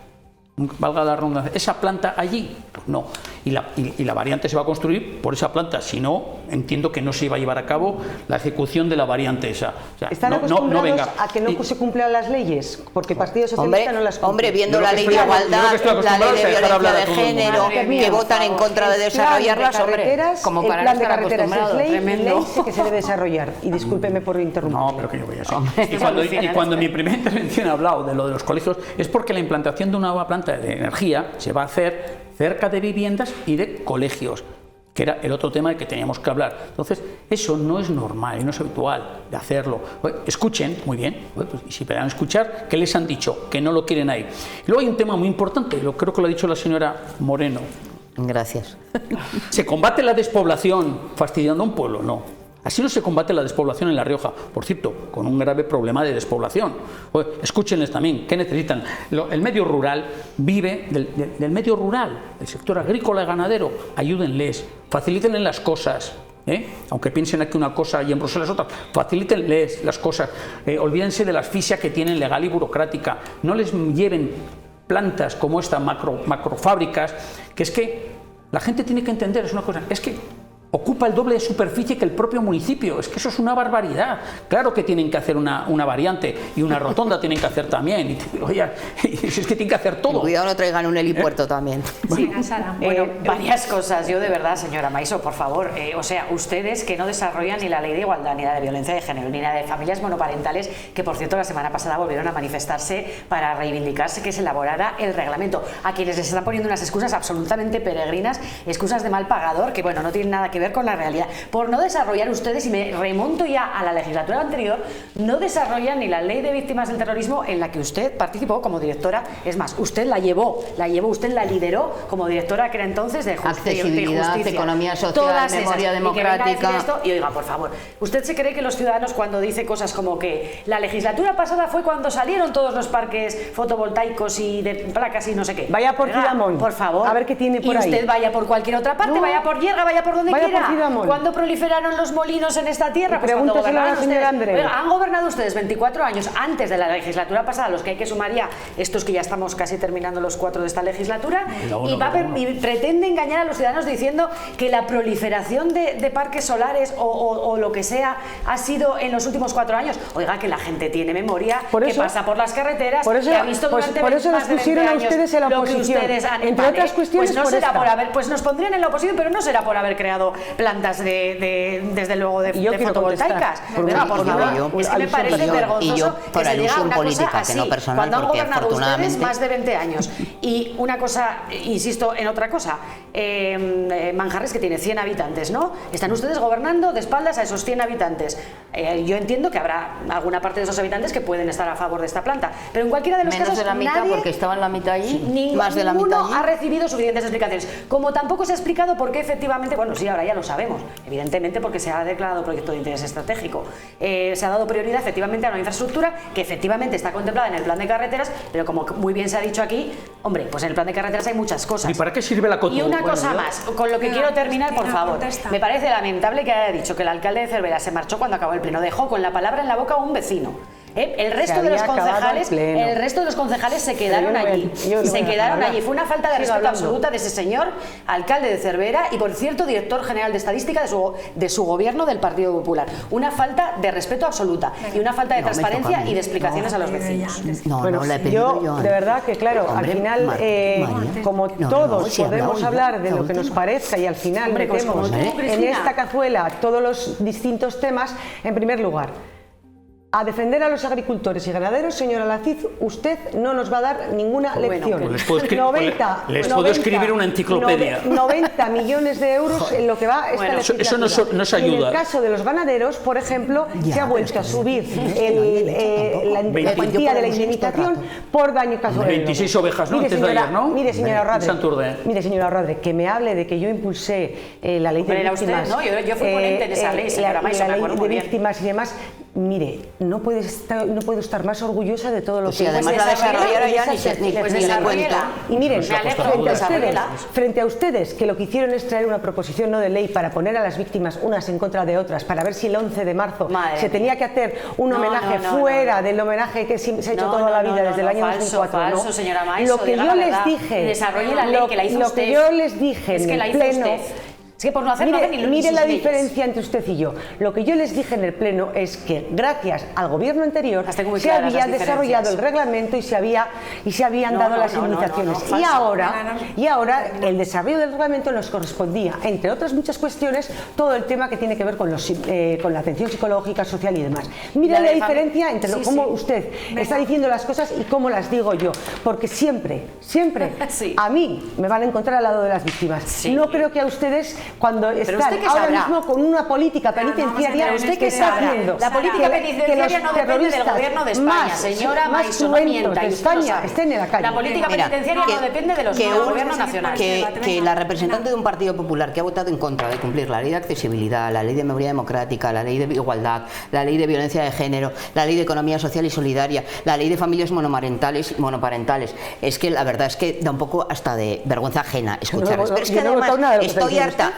[SPEAKER 12] valga la redundancia, esa planta allí? Pues no. Y la variante se va a construir por esa planta. Si no, entiendo que no se iba a llevar a cabo la ejecución de la variante esa. O sea,
[SPEAKER 10] ¿están acostumbrados a que no se cumplan las leyes? Porque el Partido Socialista no las cumple.
[SPEAKER 14] Hombre, viendo la ley de igualdad, la ley de violencia de género, que votan en contra de desarrollarlas, hombre, como para no estar acostumbrados.
[SPEAKER 10] Ley que se debe desarrollar. Y discúlpeme por interrumpir.
[SPEAKER 12] No, pero que yo voy a ser. Y cuando en mi primera intervención he hablado de lo de los colegios, es porque la implantación de una nueva planta de energía se va a hacer cerca de viviendas y de colegios, que era el otro tema del que teníamos que hablar. Entonces, eso no es normal y no es habitual de hacerlo. Escuchen, muy bien, pues, y si puedan escuchar, ¿qué les han dicho? Que no lo quieren ahí. Y luego hay un tema muy importante, creo que lo ha dicho la señora Moreno.
[SPEAKER 14] Gracias.
[SPEAKER 12] ¿Se combate la despoblación fastidiando a un pueblo? No. Así no se combate la despoblación en La Rioja, por cierto, con un grave problema de despoblación. Escúchenles también, ¿qué necesitan? El medio rural vive del medio rural, el sector agrícola y ganadero. Ayúdenles, facilítenles las cosas. Aunque piensen aquí una cosa y en Bruselas otra, facilítenles las cosas. Olvídense de la asfixia que tienen legal y burocrática. No les lleven plantas como esta, macrofábricas, que es que la gente tiene que entender, es una cosa, es que ocupa el doble de superficie que el propio municipio. Es que eso es una barbaridad. Claro que tienen que hacer una variante y una rotonda tienen que hacer también. Oye, es que tienen que hacer todo.
[SPEAKER 14] Cuidado, no traigan un helipuerto también.
[SPEAKER 13] Sí, bueno, varias cosas. Yo de verdad, señora Maiso, por favor, o sea, ustedes que no desarrollan ni la ley de igualdad, ni la de violencia de género, ni la de familias monoparentales, que por cierto la semana pasada volvieron a manifestarse para reivindicarse que se elaborara el reglamento. A quienes les están poniendo unas excusas absolutamente peregrinas, excusas de mal pagador, que bueno, no tienen nada que ver con la realidad. Por no desarrollar ustedes, y me remonto ya a la legislatura anterior, no desarrollan ni la ley de víctimas del terrorismo en la que usted participó como directora. Es más, usted la llevó, usted la lideró como directora que era entonces de
[SPEAKER 14] Accesibilidad,
[SPEAKER 13] justicia,
[SPEAKER 14] economía social,
[SPEAKER 13] todas
[SPEAKER 14] memoria
[SPEAKER 13] esas,
[SPEAKER 14] democrática.
[SPEAKER 13] Y oiga, por favor, ¿usted se cree que los ciudadanos cuando dice cosas como que la legislatura pasada fue cuando salieron todos los parques fotovoltaicos y de placas y no sé qué?
[SPEAKER 10] Vaya por Tidamón,
[SPEAKER 13] por favor,
[SPEAKER 10] a ver qué tiene por ahí.
[SPEAKER 13] Y usted vaya por cualquier otra parte, vaya por Yerga, vaya por donde quiera. ¿Cuándo proliferaron los molinos en esta tierra? Pues cuando gobernaron ustedes. Han gobernado ustedes 24 años antes de la legislatura pasada, los que hay que sumar ya estos que ya estamos casi terminando los 4 de esta legislatura, y pretende engañar a los ciudadanos diciendo que la proliferación de parques solares o lo que sea ha sido en los últimos 4 años. Oiga, que la gente tiene memoria, que pasa por las carreteras, que ha visto durante
[SPEAKER 10] por eso
[SPEAKER 13] más de 20 años
[SPEAKER 10] ustedes en la
[SPEAKER 13] lo que ustedes han...
[SPEAKER 10] entre otras cuestiones,
[SPEAKER 13] pues no será por haber, pues nos pondrían en la oposición, pero no será por haber creado plantas desde luego de fotovoltaicas. Por favor, es que me parece vergonzoso que se diga una cosa así, cuando han gobernado ustedes más de 20 años. Y una cosa, insisto en otra cosa, Manjarres, que tiene 100 habitantes, ¿no? Están ustedes gobernando de espaldas a esos 100 habitantes. Yo entiendo que habrá alguna parte de esos habitantes que pueden estar a favor de esta planta, pero en cualquiera de los
[SPEAKER 14] casos
[SPEAKER 13] de
[SPEAKER 14] la mitad,
[SPEAKER 13] nadie,
[SPEAKER 14] porque estaban la mitad allí,
[SPEAKER 13] más de la mitad allí, ha recibido suficientes explicaciones. Como tampoco se ha explicado por qué efectivamente, bueno, sí, ahora ya lo sabemos, evidentemente porque se ha declarado proyecto de interés estratégico. Se ha dado prioridad efectivamente a una infraestructura que efectivamente está contemplada en el plan de carreteras, pero como muy bien se ha dicho aquí, hombre, pues en el plan de carreteras hay muchas cosas.
[SPEAKER 12] ¿Y para qué sirve la COTUR?
[SPEAKER 13] Y una cosa más, con lo que quiero terminar, por favor. Me parece lamentable que haya dicho que el alcalde de Cervera se marchó cuando acabó el pleno, dejó con la palabra en la boca a un vecino. El resto de los concejales se quedaron allí. Fue una falta de respeto absoluta de ese señor alcalde de Cervera y, por cierto, director general de estadística de su gobierno del Partido Popular. Una falta de respeto absoluta y una falta de transparencia y de explicaciones a los vecinos.
[SPEAKER 10] Yo, de verdad que claro, al final, como todos podemos hablar de lo que nos parezca y al final metemos en esta cazuela todos los distintos temas, en primer lugar, a defender a los agricultores y ganaderos, señora Laziz, usted no nos va a dar ninguna lección.
[SPEAKER 12] Les puedo escribir una enciclopedia.
[SPEAKER 10] 90 millones de euros en lo que va esta legislatura.
[SPEAKER 12] Eso nos ayuda.
[SPEAKER 10] Y en el caso de los ganaderos, por ejemplo, se ha vuelto a subir la cuantía de la indemnización por daño casual.
[SPEAKER 12] 26 ovejas, ¿no?
[SPEAKER 10] Mire,
[SPEAKER 12] Antes de ayer, ¿no?
[SPEAKER 10] Mire, señora Orradre, que me hable de que yo impulsé la ley de víctimas.
[SPEAKER 13] Yo fui ponente de esa ley, señora Maiso, me acuerdo muy bien.
[SPEAKER 10] Víctimas y demás. Mire, no puedo estar más orgullosa de todo lo que
[SPEAKER 14] además la desarrollara ya ni se cuenta.
[SPEAKER 10] Y miren, frente a ustedes, que lo que hicieron es traer una proposición no de ley para poner a las víctimas unas en contra de otras, para ver si el 11 de marzo se tenía que hacer un homenaje fuera del homenaje que se ha hecho toda la vida desde el año 2004.
[SPEAKER 13] Señora Maiso,
[SPEAKER 10] lo que yo les dije,
[SPEAKER 13] desarrolle la ley que la hizo usted.
[SPEAKER 10] Lo que yo les dije en el pleno.
[SPEAKER 13] Es que por no hacer
[SPEAKER 10] mire la diferencia entre usted y yo. Lo que yo les dije en el pleno es que gracias al gobierno anterior se había desarrollado el reglamento y se habían dado las indemnizaciones. Y ahora el desarrollo del reglamento nos correspondía, entre otras muchas cuestiones, todo el tema que tiene que ver con la atención psicológica, social y demás. Mire la diferencia entre cómo usted está diciendo las cosas y cómo las digo yo. Porque siempre a mí me van a encontrar al lado de las víctimas. No creo que a ustedes, cuando están ahora mismo con una política penitenciaria que está haciendo
[SPEAKER 13] la política penitenciaria no depende del gobierno de España, señora Maiso, no mienta,
[SPEAKER 10] España estén en la calle.
[SPEAKER 13] La política penitenciaria no depende de los gobiernos nacionales.
[SPEAKER 14] Que la representante de un partido popular que ha votado en contra de cumplir la ley de accesibilidad, la ley de memoria democrática, la ley de igualdad, la ley de violencia de género, la ley de economía social y solidaria, la ley de familias monomarentales y monoparentales, es que la verdad es que da un poco hasta de vergüenza ajena escuchar esto. Pero es que además estoy harta.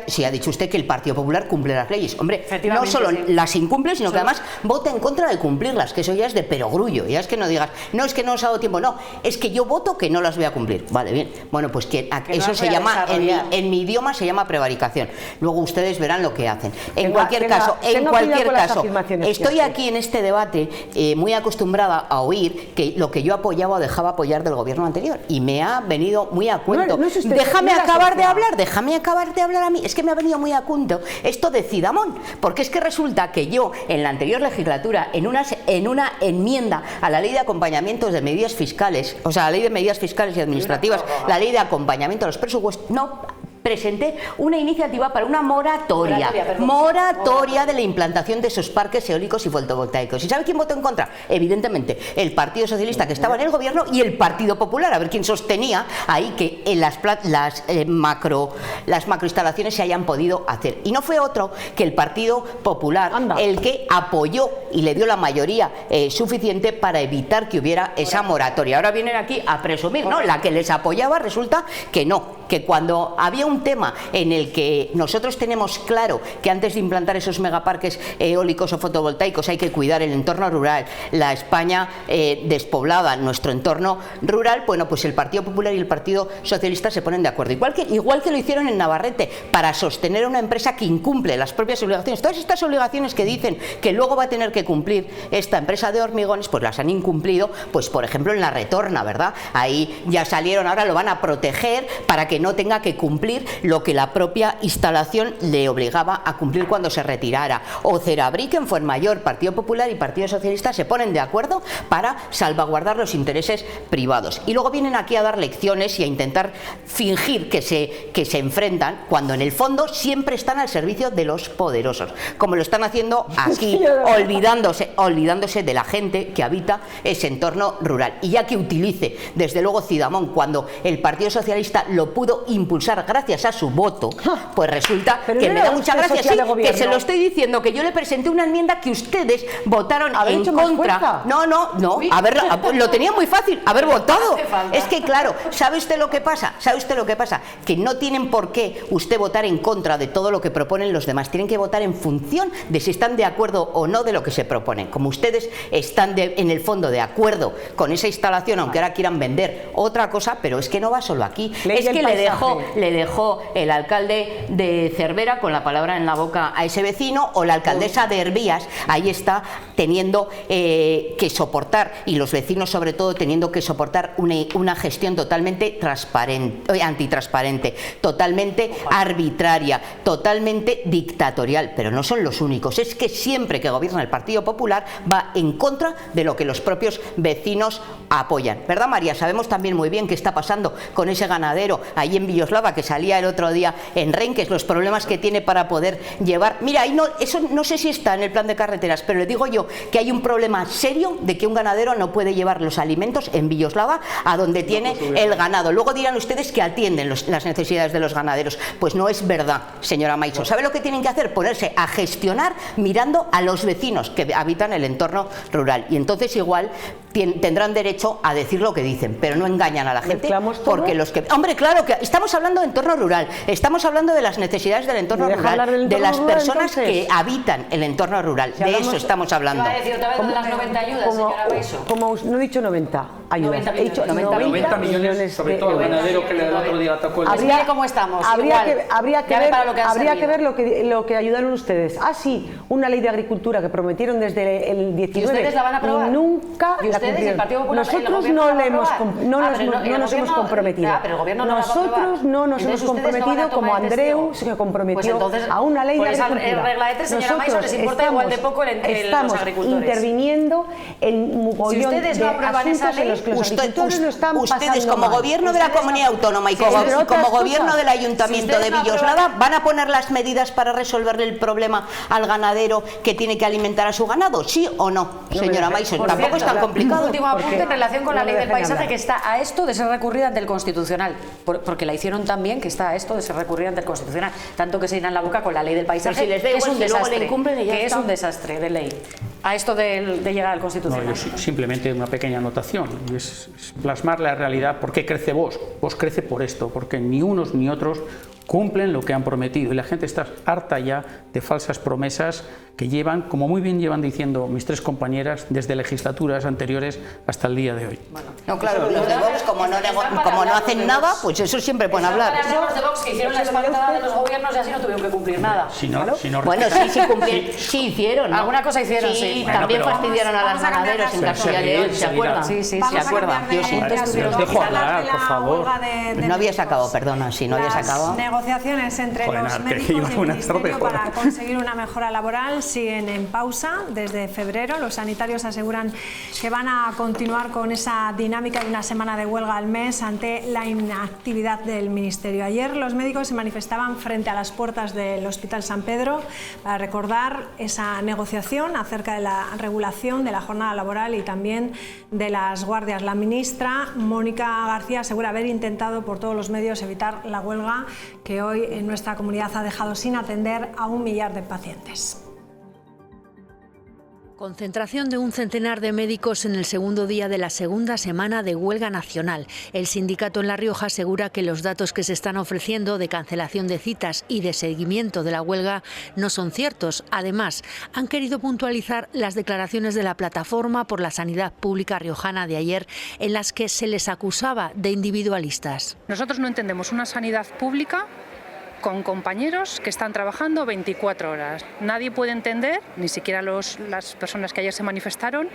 [SPEAKER 14] Si ha dicho usted que el Partido Popular cumple las leyes, hombre, no solo las incumple, sino que además vota en contra de cumplirlas, que eso ya es de perogrullo. Ya es que no digas, no, es que no os ha dado tiempo, no, es que yo voto que no las voy a cumplir. Vale, bien. Bueno, pues que eso se llama, en mi idioma se llama prevaricación. Luego ustedes verán lo que hacen. En cualquier caso, estoy aquí en este debate muy acostumbrada a oír que lo que yo apoyaba o dejaba apoyar del gobierno anterior, y me ha venido muy a cuento. Déjame acabar de hablar a mí. Es que me ha venido muy a cuento esto de Cidamón, porque es que resulta que yo en la anterior legislatura, en una enmienda a la ley de acompañamiento de medidas fiscales, o sea, la ley de medidas fiscales y administrativas, la ley de acompañamiento a los presupuestos, presenté una iniciativa para una moratoria de la implantación de esos parques eólicos y fotovoltaicos. ¿Y sabe quién votó en contra? Evidentemente el Partido Socialista, que estaba en el gobierno, y el Partido Popular, a ver quién sostenía ahí que las macroinstalaciones se hayan podido hacer. Y no fue otro que el Partido Popular el que apoyó y le dio la mayoría suficiente para evitar que hubiera esa moratoria. Ahora vienen aquí a presumir, ¿no? La que les apoyaba resulta que no, que cuando había un tema en el que nosotros tenemos claro que antes de implantar esos megaparques eólicos o fotovoltaicos hay que cuidar el entorno rural, la España despoblada, nuestro entorno rural, bueno, pues el Partido Popular y el Partido Socialista se ponen de acuerdo. Igual que lo hicieron en Navarrete, para sostener una empresa que incumple las propias obligaciones. Todas estas obligaciones que dicen que luego va a tener que cumplir esta empresa de hormigones, pues las han incumplido, pues por ejemplo en la Retorna, ¿verdad? Ahí ya salieron, ahora lo van a proteger para que no tenga que cumplir lo que la propia instalación le obligaba a cumplir cuando se retirara. O Cerabric en Fuenmayor, Partido Popular y Partido Socialista se ponen de acuerdo para salvaguardar los intereses privados. Y luego vienen aquí a dar lecciones y a intentar fingir que se enfrentan, cuando en el fondo siempre están al servicio de los poderosos, como lo están haciendo aquí, olvidándose de la gente que habita ese entorno rural. Y ya que utilice, desde luego, Cidamón, cuando el Partido Socialista lo puso pudo impulsar gracias a su voto, pues resulta que me da mucha gracia, sí, que se lo estoy diciendo, que yo le presenté una enmienda que ustedes votaron en contra. No, lo tenía muy fácil, haber votado. Es que claro, ¿sabe usted lo que pasa? Que no tienen por qué usted votar en contra de todo lo que proponen los demás, tienen que votar en función de si están de acuerdo o no de lo que se propone. Como ustedes están en el fondo de acuerdo con esa instalación, aunque ahora quieran vender otra cosa, pero es que no va solo aquí. Es que le dejó el alcalde de Cervera con la palabra en la boca a ese vecino, o la alcaldesa de Hervías, ahí está teniendo que soportar, y los vecinos sobre todo teniendo que soportar una gestión totalmente antitransparente, totalmente arbitraria, totalmente dictatorial. Pero no son los únicos, es que siempre que gobierna el Partido Popular va en contra de lo que los propios vecinos apoyan, ¿verdad, María? Sabemos también muy bien qué está pasando con ese ganadero allí en Villoslava, que salía el otro día en Renques, los problemas que tiene para poder llevar. Mira, ahí eso no sé si está en el plan de carreteras, pero le digo yo que hay un problema serio de que un ganadero no puede llevar los alimentos en Villoslava a donde tiene el ganado. Luego dirán ustedes que atienden las necesidades de los ganaderos. Pues no es verdad, señora Maiso. ¿Sabe lo que tienen que hacer? Ponerse a gestionar mirando a los vecinos que habitan el entorno rural, y entonces igual tendrán derecho a decir lo que dicen, pero no engañan a la gente, porque los que... Hombre, claro que estamos hablando de entorno rural, estamos hablando de las necesidades del entorno rural, de las personas que habitan el entorno rural, de eso estamos hablando.
[SPEAKER 13] ¿Qué va a decir otra vez de las 90 ayudas, señora Maiso?
[SPEAKER 10] No he dicho 90 ayudas, he dicho
[SPEAKER 12] 90 millones, sobre todo al ganadero que el otro día atacó el...
[SPEAKER 13] Mire cómo estamos.
[SPEAKER 10] Habría que ver lo que ayudaron ustedes. Ah, sí, una ley de agricultura que prometieron desde el 19
[SPEAKER 13] ¿Y ustedes la van a aprobar?
[SPEAKER 10] Y nunca
[SPEAKER 13] ¿Y ustedes, el Partido Popular,
[SPEAKER 10] nosotros no nos hemos comprometido. Nosotros no nos hemos comprometido como Andreu se comprometió a una ley de agricultura.
[SPEAKER 13] Nosotros
[SPEAKER 10] estamos interviniendo en un mogollón de asuntos en los que los agricultores lo están pasando mal.
[SPEAKER 14] Ustedes, como gobierno de la comunidad autónoma y como gobierno del ayuntamiento de Villoslava, ¿van a poner las medidas para resolverle el problema al ganadero que tiene que alimentar a su ganado? ¿Sí o no, señora Maiso? Tampoco es tan complicado.
[SPEAKER 13] Último apunte en relación con la ley del paisaje, que está a esto de ser recurrida ante el Constitucional, porque la hicieron también, que está a esto de ser recurrida ante el Constitucional, tanto que se llenan la boca con la ley del paisaje, que es un desastre, es un desastre de ley, a esto de llegar al Constitucional.
[SPEAKER 12] No, yo simplemente una pequeña anotación, es plasmar la realidad. ¿Por qué crece Vox? Vox crece por esto, porque ni unos ni otros cumplen lo que han prometido, y la gente está harta ya de falsas promesas que llevan, como muy bien llevan diciendo mis tres compañeras, desde legislaturas anteriores hasta el día de hoy.
[SPEAKER 14] Bueno, no, claro, los de Vox, como no hacen nada, pues eso siempre pueden hablar.
[SPEAKER 13] Los de Vox que hicieron la espantada de los gobiernos y así no tuvieron que cumplir nada.
[SPEAKER 14] Bueno, sí hicieron, ¿no?
[SPEAKER 13] Alguna cosa hicieron, sí.
[SPEAKER 14] Bueno, también fastidiaron a los ganaderos en Castilla y León, ¿se acuerdan?
[SPEAKER 13] Sí, se acuerdan.
[SPEAKER 12] Los dejo hablar, por favor.
[SPEAKER 14] No había sacado, perdona, si no había sacado.
[SPEAKER 2] Negociaciones entre los médicos y el Ministerio para conseguir una mejora laboral siguen en pausa desde febrero. Los sanitarios aseguran que van a continuar con esa dinámica de una semana de huelga al mes ante la inactividad del Ministerio. Ayer los médicos se manifestaban frente a las puertas del Hospital San Pedro para recordar esa negociación acerca de la regulación de la jornada laboral y también de las guardias. La ministra Mónica García asegura haber intentado por todos los medios evitar la huelga que hoy en nuestra comunidad ha dejado sin atender a 1 millar de pacientes.
[SPEAKER 15] Concentración de un centenar de médicos en el segundo día de la segunda semana de huelga nacional. El sindicato en La Rioja asegura que los datos que se están ofreciendo de cancelación de citas y de seguimiento de la huelga no son ciertos. Además, han querido puntualizar las declaraciones de la Plataforma por la Sanidad Pública Riojana de ayer, en las que se les acusaba de individualistas.
[SPEAKER 16] Nosotros no entendemos una sanidad pública con compañeros que están trabajando 24 horas. Nadie puede entender, ni siquiera las personas que ayer se manifestaron,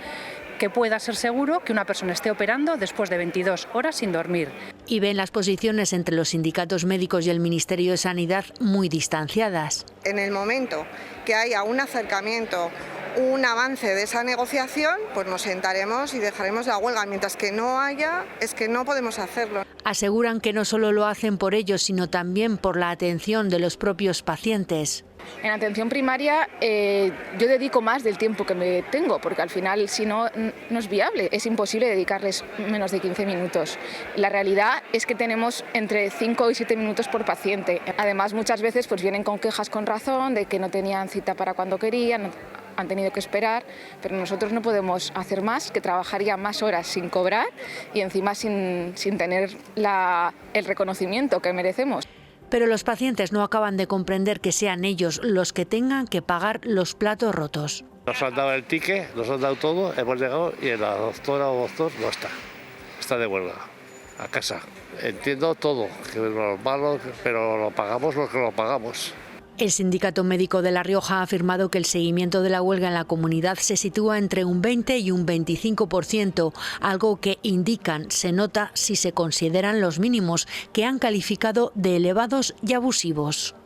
[SPEAKER 16] que pueda ser seguro que una persona esté operando después de 22 horas sin dormir.
[SPEAKER 15] Y ven las posiciones entre los sindicatos médicos y el Ministerio de Sanidad muy distanciadas.
[SPEAKER 17] En el momento que haya un acercamiento, un avance de esa negociación, pues nos sentaremos y dejaremos la huelga. Mientras que no haya, es que no podemos hacerlo.
[SPEAKER 15] Aseguran que no solo lo hacen por ellos, sino también por la atención de los propios pacientes.
[SPEAKER 18] En atención primaria yo dedico más del tiempo que me tengo, porque al final si no, no es viable, es imposible dedicarles menos de 15 minutos. La realidad es que tenemos entre 5 y 7 minutos por paciente. Además muchas veces pues vienen con quejas con razón de que no tenían cita para cuando querían, han tenido que esperar, pero nosotros no podemos hacer más que trabajar ya más horas sin cobrar y encima sin tener el reconocimiento que merecemos.
[SPEAKER 15] Pero los pacientes no acaban de comprender que sean ellos los que tengan que pagar los platos rotos.
[SPEAKER 19] Nos han dado el ticket, nos han dado todo, hemos llegado y la doctora o doctor no está. Está de huelga, a casa. Entiendo todo, que es normal, pero lo pagamos lo que lo pagamos.
[SPEAKER 15] El Sindicato Médico de La Rioja ha afirmado que el seguimiento de la huelga en la comunidad se sitúa entre un 20 y un 25%, algo que indican se nota si se consideran los mínimos, que han calificado de elevados y abusivos.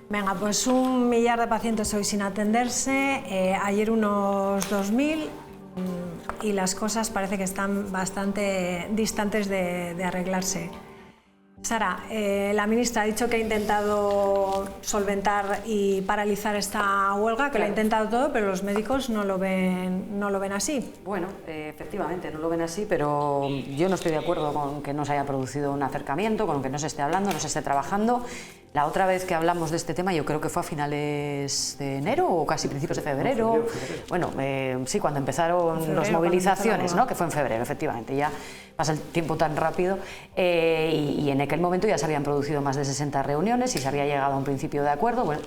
[SPEAKER 2] Venga, pues 1 millar de pacientes hoy sin atenderse, ayer unos 2.000 y las cosas parece que están bastante distantes de arreglarse. Sara, la ministra ha dicho que ha intentado solventar y paralizar esta huelga, que lo ha intentado todo, pero los médicos no lo ven así.
[SPEAKER 13] Bueno, efectivamente, no lo ven así, pero yo no estoy de acuerdo con que no se haya producido un acercamiento, con que no se esté hablando, no se esté trabajando. La otra vez que hablamos de este tema, yo creo que fue a finales de enero o casi principios de febrero. Bueno, sí, cuando empezaron las movilizaciones, ¿no? Que fue en febrero, efectivamente. Ya pasa el tiempo tan rápido y en aquel momento ya se habían producido más de 60 reuniones y se había llegado a un principio de acuerdo. Bueno,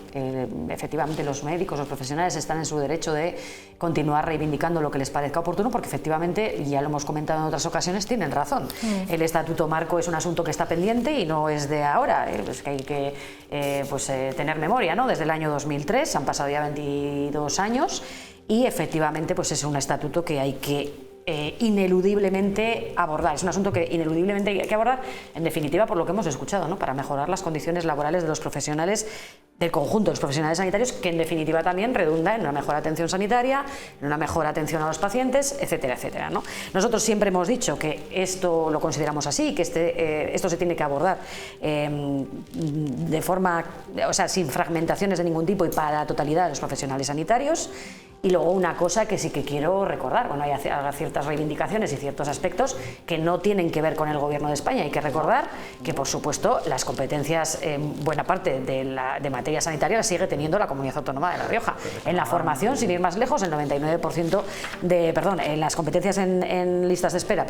[SPEAKER 13] efectivamente los médicos, los profesionales están en su derecho de continuar reivindicando lo que les parezca oportuno, porque efectivamente, ya lo hemos comentado en otras ocasiones, tienen razón. El Estatuto Marco es un asunto que está pendiente y no es de ahora, es que hay que tener memoria, ¿no? Desde el año 2003, han pasado ya 22 años y efectivamente pues es un estatuto que hay que ineludiblemente abordar. Es un asunto que ineludiblemente hay que abordar, en definitiva, por lo que hemos escuchado, ¿no? Para mejorar las condiciones laborales de los profesionales, del conjunto de los profesionales sanitarios, que en definitiva también redunda en una mejor atención sanitaria, en una mejor atención a los pacientes, etcétera, etcétera, ¿no? Nosotros siempre hemos dicho que esto lo consideramos así, que esto se tiene que abordar de forma, o sea, sin fragmentaciones de ningún tipo y para la totalidad de los profesionales sanitarios. Y luego una cosa que sí que quiero recordar, bueno, hay ciertas reivindicaciones y ciertos aspectos que no tienen que ver con el Gobierno de España. Hay que recordar que, por supuesto, las competencias, buena parte de materia sanitaria las sigue teniendo la Comunidad Autónoma de La Rioja. En la formación, sin ir más lejos, el 99% en las competencias en listas de espera,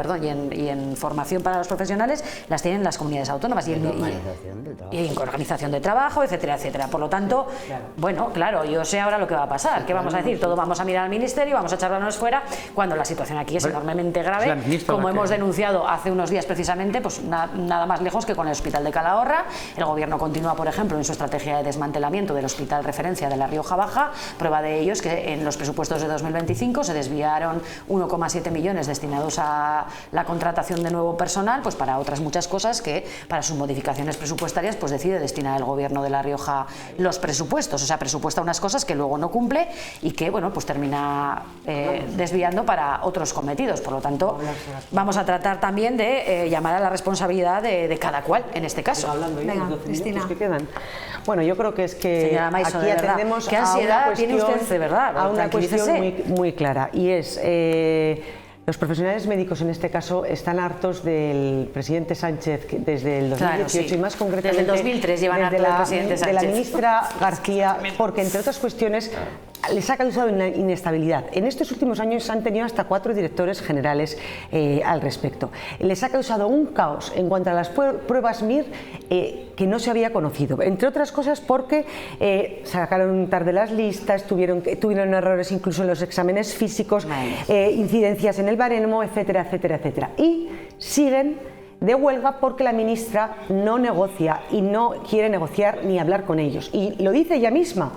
[SPEAKER 13] y en formación para los profesionales las tienen las comunidades autónomas y en organización de trabajo, etcétera, etcétera. Por lo tanto, bueno, claro, yo sé ahora lo que va a pasar. ¿Qué vamos a decir? Todo vamos a mirar al Ministerio, vamos a echarnos fuera, cuando la situación aquí es enormemente grave, como hemos denunciado hace unos días precisamente, pues nada más lejos que con el Hospital de Calahorra. El Gobierno continúa, por ejemplo, en su estrategia de desmantelamiento del Hospital Referencia de La Rioja Baja. Prueba de ello es que en los presupuestos de 2025 se desviaron 1,7 millones destinados a la contratación de nuevo personal, pues para otras muchas cosas que para sus modificaciones presupuestarias pues decide destinar el Gobierno de La Rioja los presupuestos, o sea, presupuesta unas cosas que luego no cumple y que, bueno, pues termina desviando para otros cometidos. Por lo tanto, vamos a tratar también de llamar a la responsabilidad de cada cual en este caso.
[SPEAKER 2] Venga, Cristina.
[SPEAKER 10] Bueno, yo creo que es que
[SPEAKER 13] Maiso,
[SPEAKER 10] aquí atendemos
[SPEAKER 13] ¿qué ansiedad
[SPEAKER 10] a una
[SPEAKER 13] tiene
[SPEAKER 10] cuestión,
[SPEAKER 13] usted, de verdad?
[SPEAKER 10] a una cuestión muy clara, y es los profesionales médicos en este caso están hartos del presidente Sánchez desde el 2018 y más concretamente
[SPEAKER 13] desde el 2003 llevan harto del presidente Sánchez.
[SPEAKER 10] de la ministra García, porque entre otras cuestiones les ha causado una inestabilidad. En estos últimos años han tenido hasta 4 directores generales al respecto. Les ha causado un caos en cuanto a las pruebas MIR que no se había conocido, entre otras cosas porque sacaron tarde las listas, tuvieron errores incluso en los exámenes físicos, incidencias en el baremo, etcétera, etcétera, etcétera. Y siguen de huelga porque la ministra no negocia y no quiere negociar ni hablar con ellos. Y lo dice ella misma.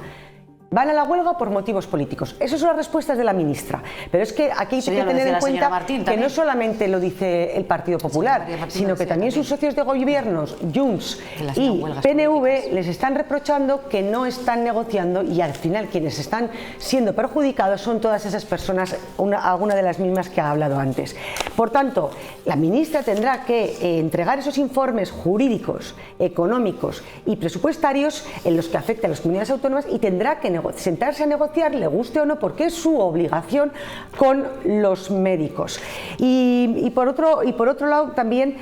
[SPEAKER 10] Van a la huelga por motivos políticos. Esas son las respuestas de la ministra. Pero es que aquí hay que tener en cuenta que no solamente lo dice el Partido Popular, sino que también sus socios de gobiernos, Junts y PNV, les están reprochando que no están negociando y al final quienes están siendo perjudicados son todas esas personas, alguna de las mismas que ha hablado antes. Por tanto, la ministra tendrá que entregar esos informes jurídicos, económicos y presupuestarios en los que afecta a las comunidades autónomas y tendrá que sentarse a negociar, le guste o no, porque es su obligación con los médicos. Y por otro lado también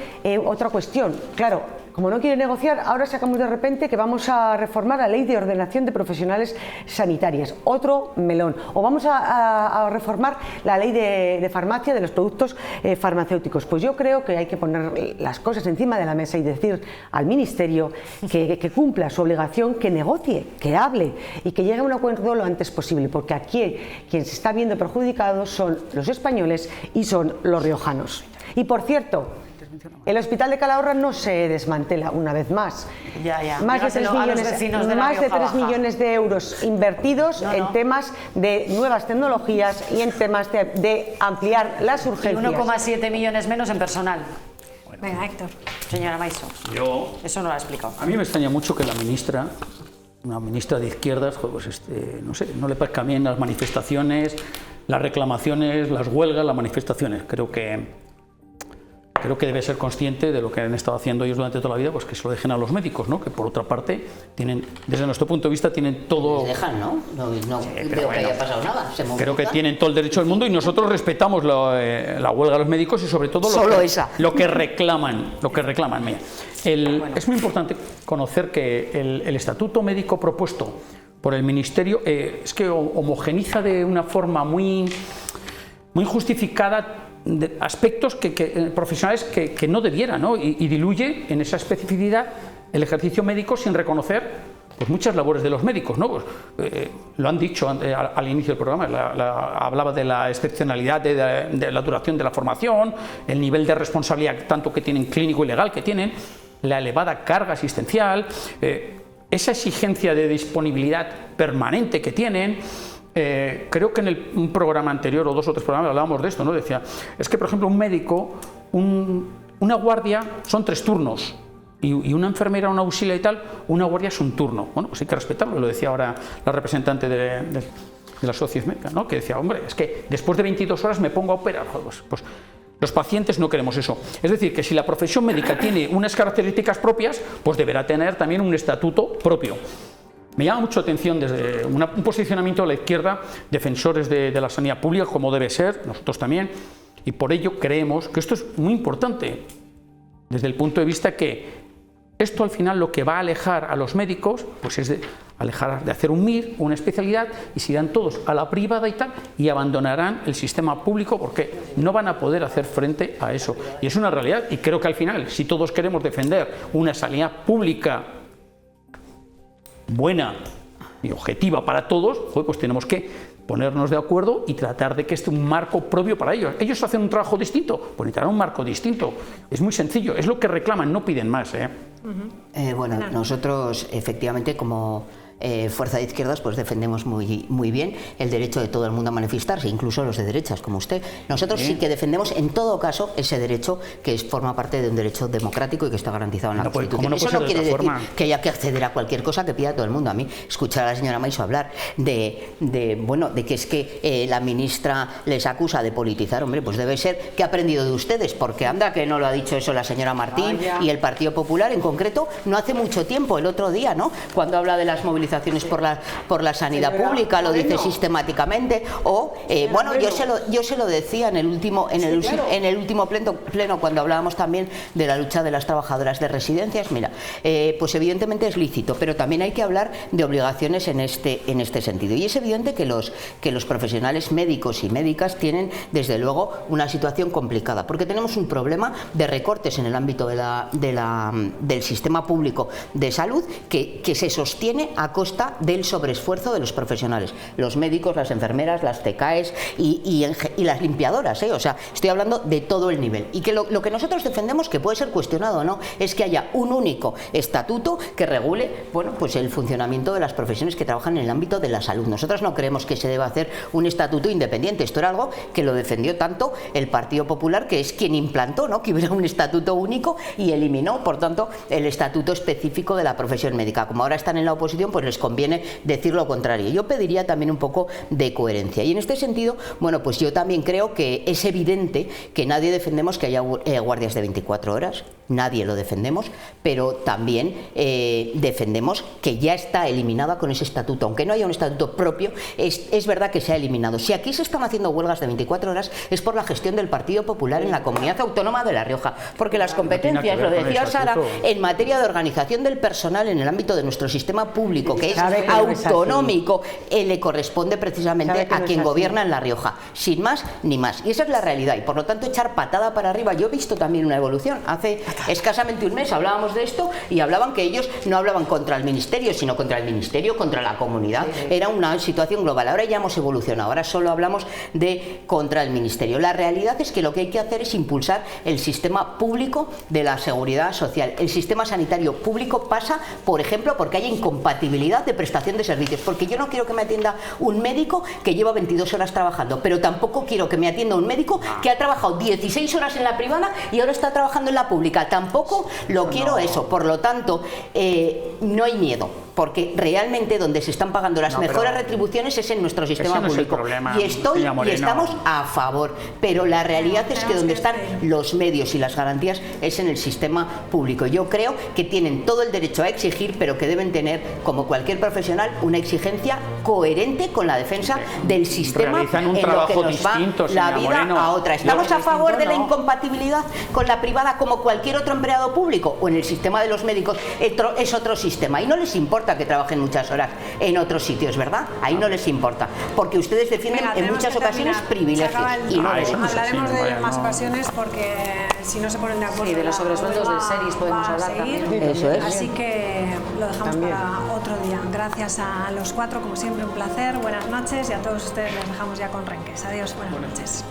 [SPEAKER 10] otra cuestión, claro, como no quiere negociar, ahora sacamos de repente que vamos a reformar la ley de ordenación de profesionales sanitarias, otro melón, o vamos a reformar la ley de farmacia, de los productos farmacéuticos. Pues yo creo que hay que poner las cosas encima de la mesa y decir al Ministerio que cumpla su obligación, que negocie, que hable y que llegue a un acuerdo lo antes posible, porque aquí quien se está viendo perjudicado son los españoles y son los riojanos. Y por cierto, el hospital de Calahorra no se desmantela una vez más. Más de 3 millones de euros invertidos en temas de nuevas tecnologías y en temas de ampliar las urgencias.
[SPEAKER 13] Y 1,7 millones menos en personal.
[SPEAKER 2] Venga, Héctor.
[SPEAKER 13] Señora Maiso, eso no lo ha explicado.
[SPEAKER 12] A mí me extraña mucho que la ministra, una ministra de izquierdas, pues no sé, no le parezcan bien las manifestaciones, las reclamaciones, las huelgas, las manifestaciones. Creo que debe ser consciente de lo que han estado haciendo ellos durante toda la vida, pues que se lo dejen a los médicos, ¿no? Que por otra parte tienen, desde nuestro punto de vista, tienen todo.
[SPEAKER 14] Les dejan, ¿no? No veo que haya pasado nada.
[SPEAKER 12] Creo que tienen todo el derecho del mundo y nosotros respetamos la huelga de los médicos y sobre todo lo que reclaman. Mira, es muy importante conocer que el estatuto médico propuesto por el Ministerio es que homogeniza de una forma muy justificada de aspectos profesionales que no debieran, ¿no? Y diluye en esa especificidad el ejercicio médico sin reconocer pues muchas labores de los médicos, ¿no? Pues, lo han dicho al inicio del programa, hablaba de la excepcionalidad de la duración de la formación, el nivel de responsabilidad tanto que tienen clínico y legal que tienen, la elevada carga asistencial, esa exigencia de disponibilidad permanente que tienen. Creo que en un programa anterior o 2 o 3 programas hablábamos de esto, ¿no? Decía, es que por ejemplo un médico, una guardia son 3 turnos y una enfermera, una auxiliar y tal, una guardia es un turno. Bueno, pues hay que respetarlo, lo decía ahora la representante de la Sociedad Médica, ¿no? Que decía, hombre, es que después de 22 horas me pongo a operar. Pues los pacientes no queremos eso. Es decir, que si la profesión médica tiene unas características propias, pues deberá tener también un estatuto propio. Me llama mucho la atención desde un posicionamiento de la izquierda, defensores de la sanidad pública, como debe ser, nosotros también, y por ello creemos que esto es muy importante, desde el punto de vista que esto al final lo que va a alejar a los médicos, pues es de hacer un MIR, una especialidad, y se irán todos a la privada y tal, y abandonarán el sistema público porque no van a poder hacer frente a eso. Y es una realidad, y creo que al final, si todos queremos defender una sanidad pública buena y objetiva para todos, pues tenemos que ponernos de acuerdo y tratar de que esté un marco propio para ellos. Ellos hacen un trabajo distinto, pues necesitarán un marco distinto. Es muy sencillo, es lo que reclaman, no piden más.
[SPEAKER 14] Bueno, nosotros efectivamente como Fuerza de Izquierdas pues defendemos muy bien el derecho de todo el mundo a manifestarse, incluso los de derechas como usted. Nosotros sí que defendemos en todo caso ese derecho que forma parte de un derecho democrático y que está garantizado en la Constitución. Eso no quiere decir que haya que acceder a cualquier cosa que pida todo el mundo. A mí escuchar a la señora Maiso hablar de que es que la ministra les acusa de politizar, hombre, pues debe ser que ha aprendido de ustedes, porque anda que no lo ha dicho eso la señora Martín y el Partido Popular en concreto no hace mucho tiempo, el otro día, ¿no? Cuando habla de las movilizaciones por la sanidad pública, lo dice sistemáticamente, o bueno, yo se lo decía en el último pleno cuando hablábamos también de la lucha de las trabajadoras de residencias. Mira, pues evidentemente es lícito, pero también hay que hablar de obligaciones en este sentido, y es evidente que los profesionales médicos y médicas tienen desde luego una situación complicada, porque tenemos un problema de recortes en el ámbito del sistema público de salud que se sostiene a costa del sobreesfuerzo de los profesionales, los médicos, las enfermeras, las TKs y las limpiadoras, o sea, estoy hablando de todo el nivel, y que lo que nosotros defendemos, que puede ser cuestionado o no, es que haya un único estatuto que regule, bueno, pues el funcionamiento de las profesiones que trabajan en el ámbito de la salud. Nosotros no creemos que se deba hacer un estatuto independiente. Esto era algo que lo defendió tanto el Partido Popular, que es quien implantó, ¿no?, que hubiera un estatuto único y eliminó, por tanto, el estatuto específico de la profesión médica. Como ahora están en la oposición, pues les conviene decir lo contrario. Yo pediría también un poco de coherencia. Y en este sentido, bueno, pues yo también creo que es evidente que nadie defendemos que haya guardias de 24 horas, nadie lo defendemos, pero también defendemos que ya está eliminada con ese estatuto. Aunque no haya un estatuto propio, es verdad que se ha eliminado. Si aquí se están haciendo huelgas de 24 horas es por la gestión del Partido Popular en la Comunidad Autónoma de La Rioja, porque las competencias, lo decía Sara, en materia de organización del personal en el ámbito de nuestro sistema público, que es autonómico, le corresponde precisamente a quien gobierna en La Rioja, sin más ni más. Y esa es la realidad, y por lo tanto echar patada para arriba. Yo he visto también una evolución. Hace escasamente un mes hablábamos de esto y hablaban que ellos no hablaban contra el Ministerio, sino contra el Ministerio, contra la comunidad. Era una situación global. Ahora ya hemos evolucionado, ahora solo hablamos de contra el Ministerio. La realidad es que lo que hay que hacer es impulsar el sistema público de la seguridad social. El sistema sanitario público pasa, por ejemplo, porque haya incompatibilidad de prestación de servicios, porque yo no quiero que me atienda un médico que lleva 22 horas trabajando, pero tampoco quiero que me atienda un médico que ha trabajado 16 horas en la privada y ahora está trabajando en la pública. Tampoco lo quiero eso. Por lo tanto, no hay miedo, porque realmente donde se están pagando las mejores retribuciones es en nuestro sistema público. Y estamos a favor, pero la realidad es que donde están los medios y las garantías es en el sistema público. Yo creo que tienen todo el derecho a exigir, pero que deben tener, como cualquier profesional, una exigencia coherente con la defensa del sistema en lo que nos va la vida a otra. ¿Estamos a favor de la incompatibilidad con la privada como cualquier otro empleado público? O en el sistema de los médicos es otro sistema, y no les importa que trabajen muchas horas en otros sitios, ¿verdad? Ahí no les importa, porque ustedes defienden en muchas ocasiones privilegios y no derechos.
[SPEAKER 2] Hablaremos de más ocasiones porque si no se ponen de acuerdo.
[SPEAKER 13] Y de los sobresueldos del series podemos hablar también.
[SPEAKER 14] Eso es.
[SPEAKER 2] Así que lo dejamos para otro día. Gracias a los cuatro, como siempre, un placer. Buenas noches, y a todos ustedes les dejamos ya con Renques. Adiós, buenas noches.